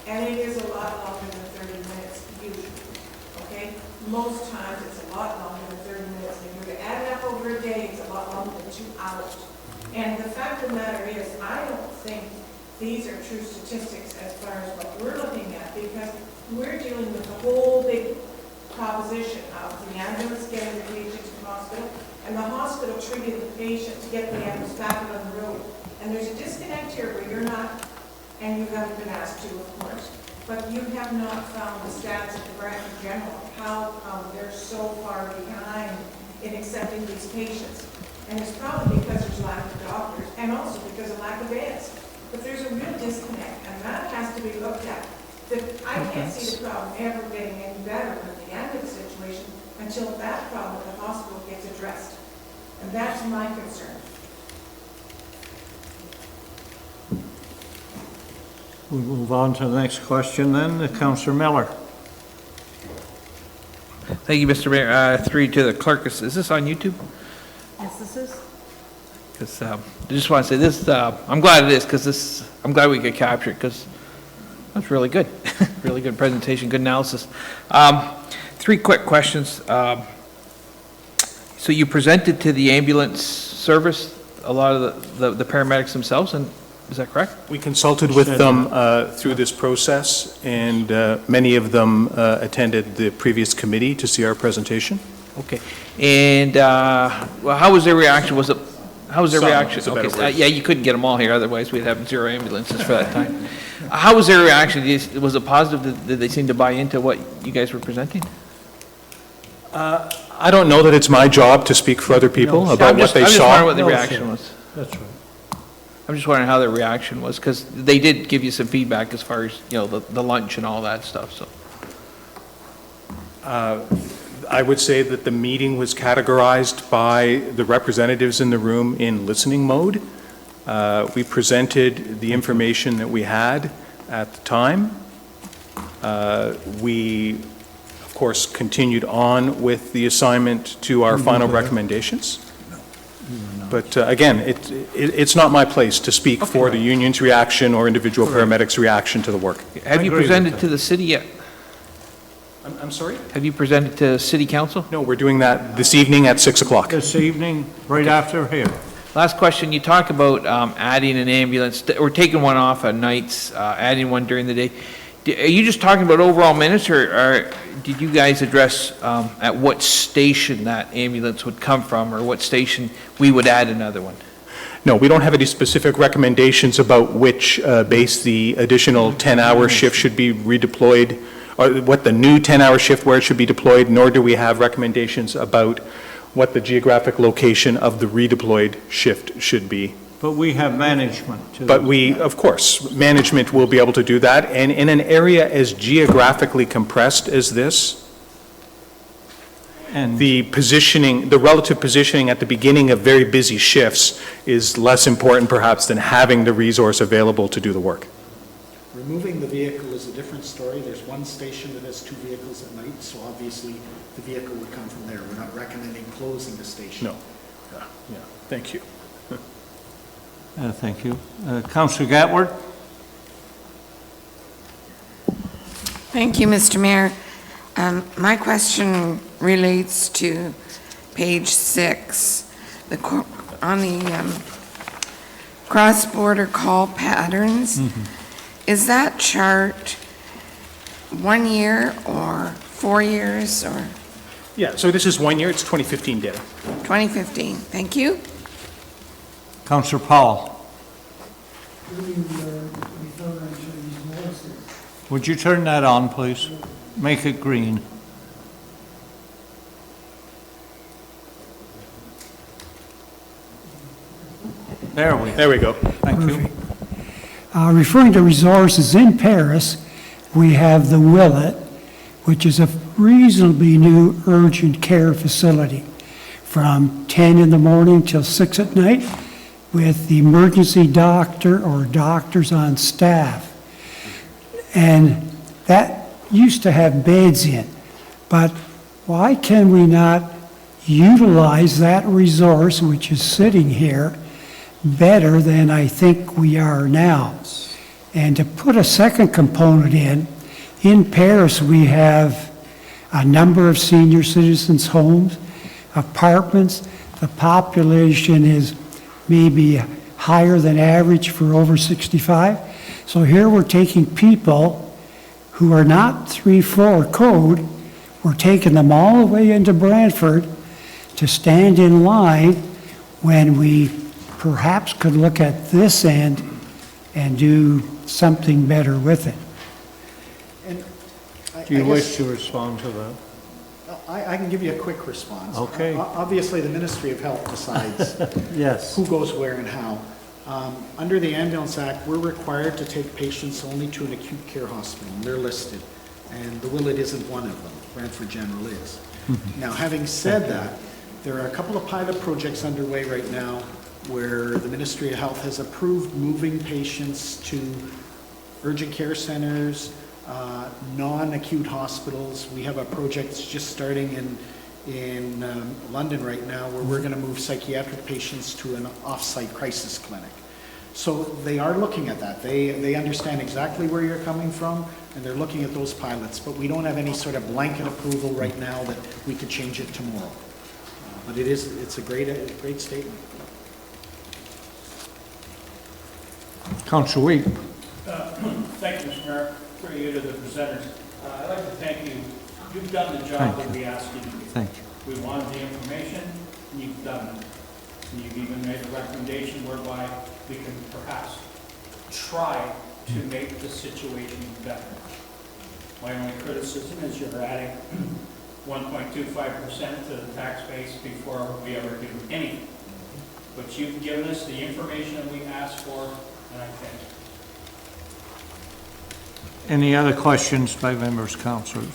and it is a lot longer than 30 minutes usually, okay? Most times it's a lot longer than 30 minutes. If you add it up over a day, it's a lot longer than 2 hours. And the fact of the matter is, I don't think these are true statistics as far as what we're looking at, because we're dealing with the whole big proposition of the ambulance getting the patient to the hospital, and the hospital treating the patient to get the ambulance back on the road. And there's a disconnect here where you're not, and you haven't been asked to, of course, but you have not found the stats at the Brantford General, how they're so far behind in accepting these patients. And it's probably because there's lack of doctors, and also because of lack of beds. But there's a real disconnect, and that has to be looked at. I can't see the problem ever getting any better with the ambulance situation until that problem at the hospital gets addressed. And that's my concern. We'll move on to the next question then. Councillor Miller. Thank you, Mr. Mayor. Through to the clerk. Is this on YouTube? Yes, this is. Because I just want to say this, I'm glad it is, because I'm glad we could capture it, because that's really good. Really good presentation, good analysis. 3 quick questions. So you presented to the ambulance service, a lot of the paramedics themselves, and is that correct? We consulted with them through this process, and many of them attended the previous committee to see our presentation. Okay. And, well, how was their reaction? How was their Some reaction? is a better Okay, word. yeah, you couldn't get them all here, otherwise we'd have 0 ambulances for that time. How was their reaction? Was it positive? Did they seem to buy into what you guys were presenting? I don't know that it's my job to speak for other people No, about what they I'm just wondering saw. what the No, reaction sure. was. That's right. I'm just wondering how their reaction was, because they did give you some feedback as far as, the lunch and all that stuff, so. I would say that the meeting was categorized by the representatives in the room in listening mode. We presented the information that we had at the time. We, of course, continued on with the assignment to our final recommendations. But again, it's not my place to speak for the union's reaction or individual paramedics' reaction to the work. Have you agree with presented that. to the city yet? I'm sorry? Have you presented to city council? No, we're doing that this evening at 6 o'clock. This evening, right after here. Last question, you talk about adding an ambulance, or taking one off at nights, adding one during the day. Are you just talking about overall minutes, or did you guys address at what station that ambulance would come from, or what station we would add another one? No, we don't have any specific recommendations about which base the additional 10-hour shift should be redeployed, or what the new 10-hour shift, where it should be deployed, nor do we have recommendations about what the geographic location of the redeployed shift should be. But we have management to. But we, of course, management will be able to do that, and in an area as geographically compressed as this, And the positioning, the relative positioning at the beginning of very busy shifts is less important perhaps than having the resource available to do the work. Removing the vehicle is a different story. There's one station that has 2 vehicles at night, so obviously the vehicle would come from there. We're not recommending closing the station. No. Yeah, thank you. Thank you. Councillor Gatward? Thank you, Mr. Mayor. My question relates to page 6, on the cross-border call patterns. Is that chart 1 year or 4 years or Yeah, so this is 1 year, it's 2015 data. 2015? Thank you. Councillor Powell? Would you turn that on, please? Make it green. There we go. Thank you. Referring to resources in Paris, we have the Willet, which is a reasonably new urgent care facility from 10 in the morning till 6 at night with the emergency doctor or doctors on staff. And that used to have beds in, but why can we not utilize that resource, which is sitting here, better than I think we are now? And to put a second component in Paris we have a number of senior citizens' homes, apartments. The population is maybe higher than average for over 65. So here we're taking people who are not 3-4 code, we're taking them all the way into Brantford to stand in line when we perhaps could look at this end and do something better with it. And Do you I wish guess- to respond to that? I can give you a quick response. Okay. Obviously, the Ministry of Health decides Yes. who goes where and how. Under the Ambulance Act, we're required to take patients only to an acute care hospital, and they're listed. And the Willett isn't one of them, Brantford General is. Now, having said that, there are a couple of pilot projects underway right now where the Ministry of Health has approved moving patients to urgent care centers, non-acute hospitals. We have a project that's just starting in London right now where we're going to move psychiatric patients to an off-site crisis clinic. So they are looking at that. They understand exactly where you're coming from, and they're looking at those pilots, but we don't have any sort of blanket approval right now that we could change it tomorrow. But it's a great statement. Councillor Weep. Thank you, Mr. Mayor. Through you to the presenters. I'd like to thank you. You've done the job that we asked you to do. Thank you. We wanted the information, and you've done it. And you've even made a recommendation whereby we can perhaps try to make the situation better. My only criticism is you're adding 1.25% to the tax base before we ever do anything. But you've given us the information that we asked for, and I thank you. Any other questions by members, Councillor?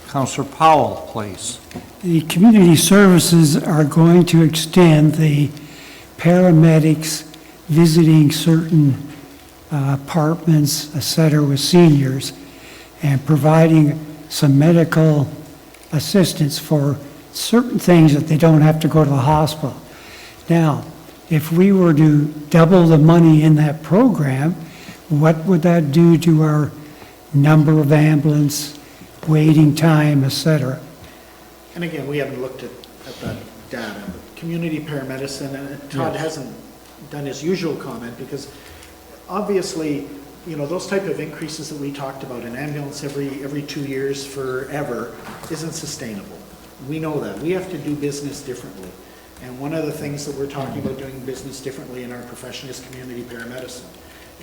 Councillor Powell, please. The community services are going to extend the paramedics visiting certain apartments, et cetera, with seniors, and providing some medical assistance for certain things that they don't have to go to the hospital. Now, if we were to double the money in that program, what would that do to our number of ambulance, waiting time, et cetera? And again, we haven't looked at that data, but community paramedicine, and Todd hasn't done his usual comment, because obviously, you know, those type of increases that we talked about, an ambulance every 2 years forever isn't sustainable. We know that. We have to do business differently. And one of the things that we're talking about doing business differently in our profession is community paramedicine,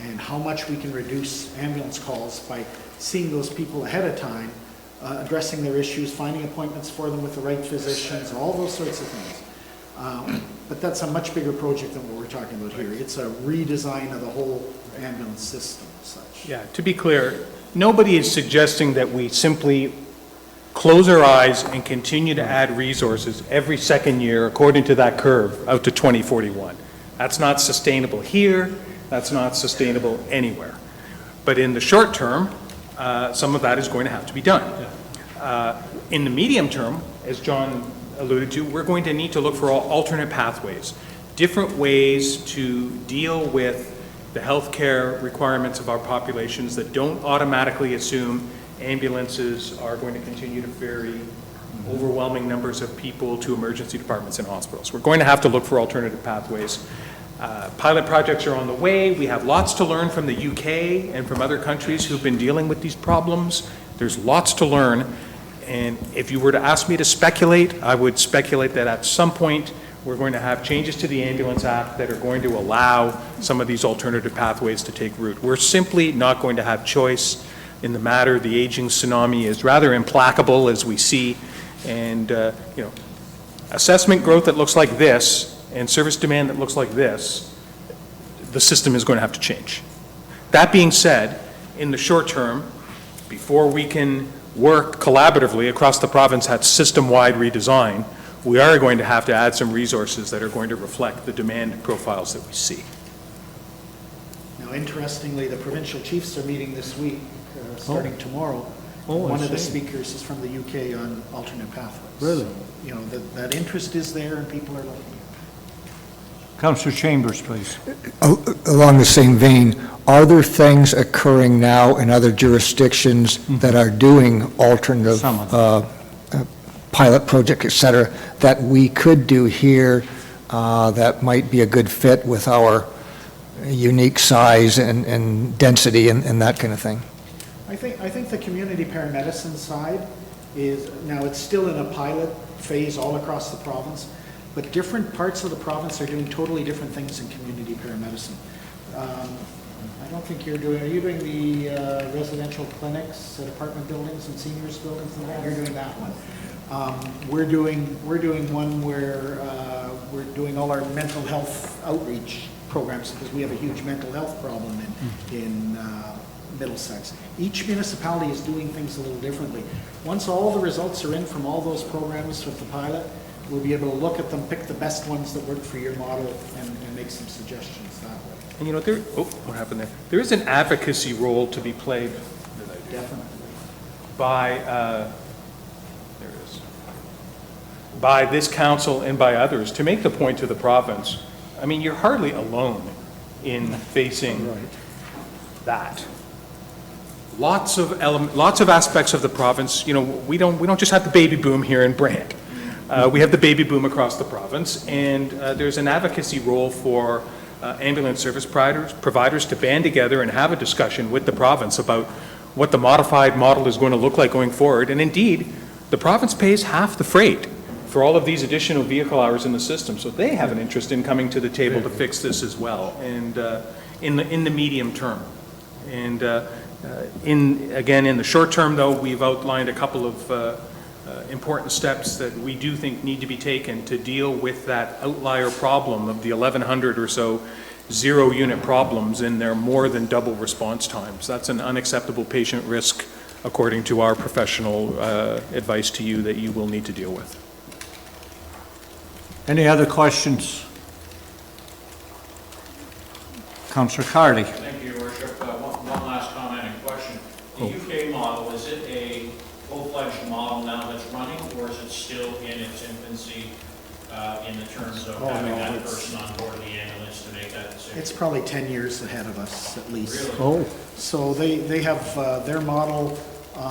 and how much we can reduce ambulance calls by seeing those people ahead of time, addressing their issues, finding appointments for them with the right physicians, all those sorts of things. But that's a much bigger project than what we're talking about here. It's a redesign of the whole ambulance system as such. Yeah, to be clear, nobody is suggesting that we simply close our eyes and continue to add resources every second year according to that curve out to 2041. That's not sustainable here. That's not sustainable anywhere. But in the short term, some of that is going to have to be done. In the medium term, as John alluded to, we're going to need to look for alternate pathways, different ways to deal with the healthcare requirements of our populations that don't automatically assume ambulances are going to continue to ferry overwhelming numbers of people to emergency departments and hospitals. We're going to have to look for alternative pathways. Pilot projects are on the way. We have lots to learn from the UK and from other countries who've been dealing with these problems. There's lots to learn. And if you were to ask me to speculate, I would speculate that at some point we're going to have changes to the Ambulance Act that are going to allow some of these alternative pathways to take root. We're simply not going to have choice in the matter. The aging tsunami is rather implacable, as we see. And, you know, assessment growth that looks like this and service demand that looks like this, the system is going to have to change. That being said, in the short term, before we can work collaboratively across the province at system-wide redesign, we are going to have to add some resources that are going to reflect the demand profiles that we see. Now, interestingly, the provincial chiefs are meeting this week, starting tomorrow. One of the speakers is from the UK on alternate pathways. Really? So, you know, that interest is there and people are looking. Councillor Chambers, please. Along the same vein, are there things occurring now in other jurisdictions that are doing alternative Some of pilot projects, et cetera, that we could do here that might be a good fit with our unique size and density and that kind of thing? I think the community paramedicine side is, now it's still in a pilot phase all across the province, but different parts of the province are doing totally different things in community paramedicine. I don't think are you doing the residential clinics at apartment buildings and seniors buildings and that? You're doing that one. We're doing one where we're doing all our mental health outreach programs because we have a huge mental health problem in Middlesex. Each municipality is doing things a little differently. Once all the results are in from all those programs with the pilot, we'll be able to look at them, pick the best ones that work for your model, and make some suggestions that way. And you know, what happened there? There is an advocacy role to be played Definitely. by, there it is, by this council and by others to make the point to the province. I mean, you're hardly alone in facing that. Lots of aspects of the province, you know, we don't just have the baby boom here in Brant. We have the baby boom across the province, and there's an advocacy role for ambulance service providers to band together and have a discussion with the province about what the modified model is going to look like going forward. And indeed, the province pays half the freight for all of these additional vehicle hours in the system, so they have an interest in coming to the table to fix this as well, and in the medium term. And in the short term, though, we've outlined a couple of important steps that we do think need to be taken to deal with that outlier problem of the 1,100 or so zero-unit problems in their more than double response times. That's an unacceptable patient risk, according to our professional advice to you, that you will need to deal with. Any other questions? Councillor Cardy. Thank you, Your Worship. One last comment and question. The UK model, is it a full-fledged model now that's running, or is it still in its infancy in the terms of having that person on board the ambulance to make that decision? It's probably 10 years ahead of us, at least. Really? So they have their model,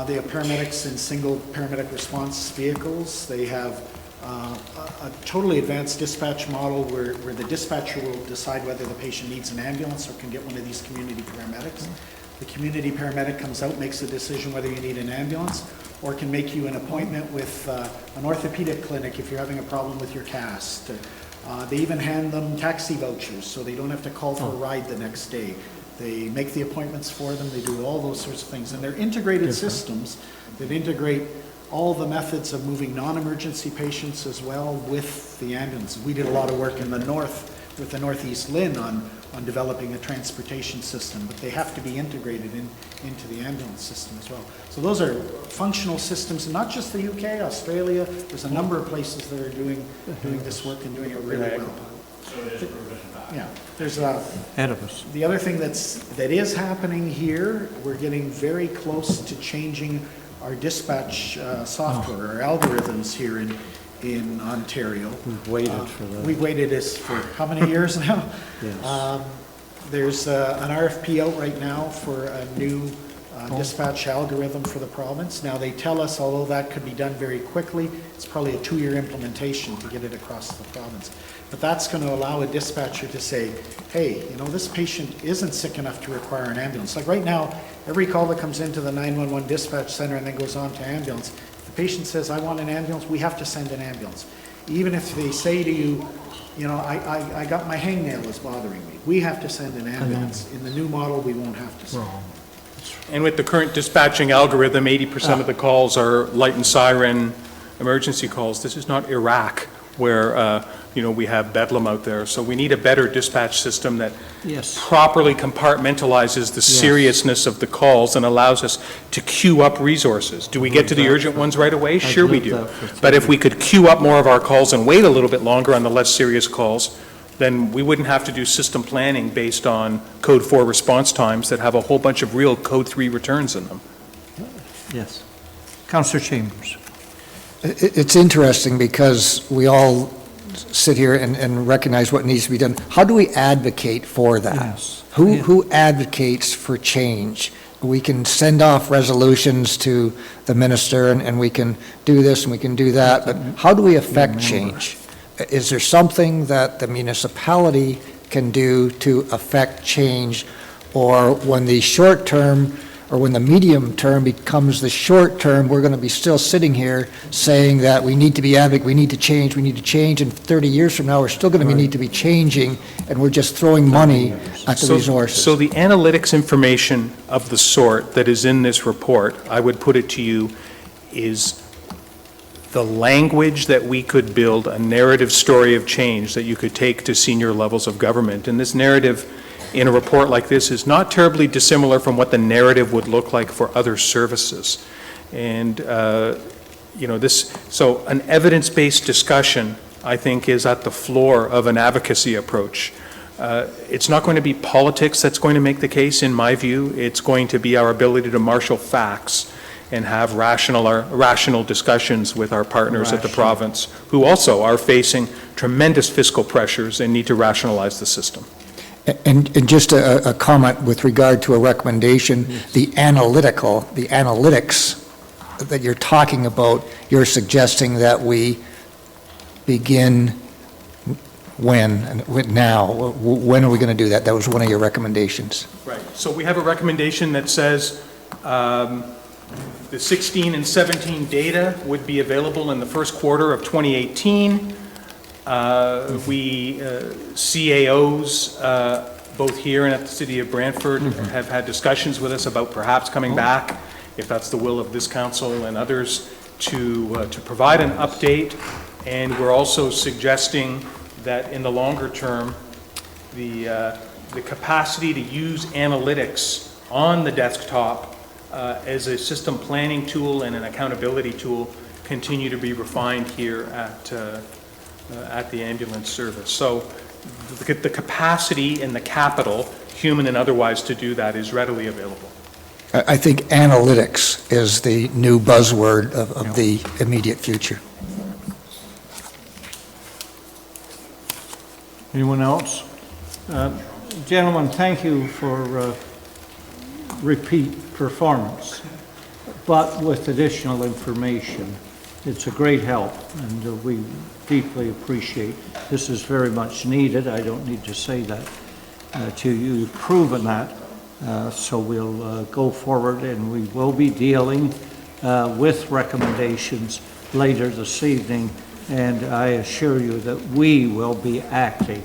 they have paramedics in single paramedic response vehicles. They have a totally advanced dispatch model where the dispatcher will decide whether the patient needs an ambulance or can get one of these community paramedics. The community paramedic comes out, makes a decision whether you need an ambulance, or can make you an appointment with an orthopedic clinic if you're having a problem with your cast. They even hand them taxi vouchers so they don't have to call for a ride the next day. They make the appointments for them, they do all those sorts of things. And they're integrated systems that integrate all the methods of moving non-emergency patients as well with the ambulance. We did a lot of work in the north with the Northeast LHIN on developing a transportation system, but they have to be integrated into the ambulance system as well. So those are functional systems, and not just the UK, Australia. There's a number of places that are doing this work and doing it really well. So it is proven back. Yeah, there's Ahead of us. the other thing that is happening here. We're getting very close to changing our dispatch software, our algorithms here in Ontario. We've waited for that. We've waited this for how many years now? Yes. There's an RFP out right now for a new dispatch algorithm for the province. Now, they tell us, although that could be done very quickly, it's probably a 2-year implementation to get it across the province. But that's going to allow a dispatcher to say, hey, you know, this patient isn't sick enough to require an ambulance. Like right now, every call that comes into the 911 dispatch center and then goes on to ambulance, if the patient says, I want an ambulance, we have to send an ambulance. Even if they say to you, you know, I got my hangnail is bothering me, we have to send an ambulance. In the new model, we won't have to send. And with the current dispatching algorithm, 80% of the calls are light and siren emergency calls. This is not Iraq, where you know, we have bedlam out there. So we need a better dispatch system that Yes. properly compartmentalizes the seriousness of the calls and allows us to queue up resources. Do we get to the urgent ones right away? Sure we lived do. that for But if we could queue up more of our calls and wait a little bit longer on the less serious calls, then we wouldn't have to do system planning based on Code 4 response times that have a whole bunch of real Code 3 returns in them. Yes. Councillor Chambers. It's interesting because we all sit here and recognize what needs to be done. How do we advocate for that? Yes. Who advocates for change? We can send off resolutions to the minister and we can do this and we can do that, but how do we affect change? Is there something that the municipality can do to affect change? Or when the short term or when the medium term becomes the short term, we're going to be still sitting here saying that we need to be advocate, we need to change, and 30 years from now, we're still going to need to be changing, and we're just throwing money at the resources. So the analytics information of the sort that is in this report, I would put it to you, is the language that we could build a narrative story of change that you could take to senior levels of government. And this narrative in a report like this is not terribly dissimilar from what the narrative would look like for other services. And so an evidence-based discussion, I think, is at the floor of an advocacy approach. It's not going to be politics that's going to make the case, in my view. It's going to be our ability to marshal facts and have rational discussions with our partners at the province, who also are facing tremendous fiscal pressures and need to rationalize the system. And just a comment with regard to a recommendation, the analytics that you're talking about, you're suggesting that we begin when are we going to do that? That was one of your recommendations. Right. So we have a recommendation that says the 16 and 17 data would be available in the first quarter of 2018. CAOs, both here and at the City of Brantford, have had discussions with us about perhaps coming back, if that's the will of this council and others, to provide an update. And we're also suggesting that in the longer term, the capacity to use analytics on the desktop as a system planning tool and an accountability tool continue to be refined here at the ambulance service. So the capacity and the capital, human and otherwise, to do that is readily available. I think analytics is the new buzzword of the immediate future. Anyone else? Gentlemen, thank you for repeat performance, but with additional information. It's a great help, and we deeply appreciate. This is very much needed. I don't need to say that to you. You've proven that. So we'll go forward, and we will be dealing with recommendations later this evening, and I assure you that we will be acting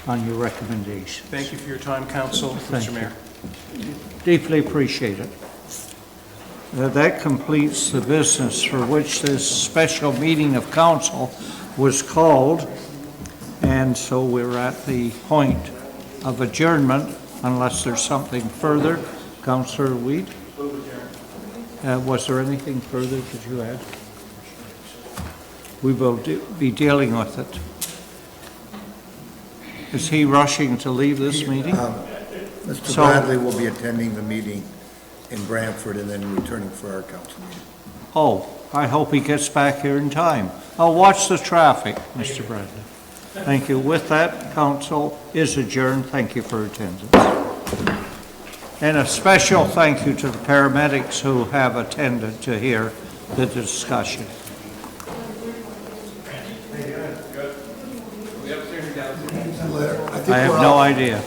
on your recommendations. Thank you for your time, Council, Mr. Mayor. Deeply appreciate it. That completes the business for which this special meeting of council was called, and so we're at the point of adjournment unless there's something further. Councillor Weed? Was there anything further that you had? We will be dealing with it. Is he rushing to leave this meeting? Mr. Bradley will be attending the meeting in Brantford and then returning for our council meeting. Oh, I hope he gets back here in time. I'll watch the traffic, Mr. Bradley. Thank you. With that, council is adjourned. Thank you for attendance. And a special thank you to the paramedics who have attended to hear the discussion. I have no idea.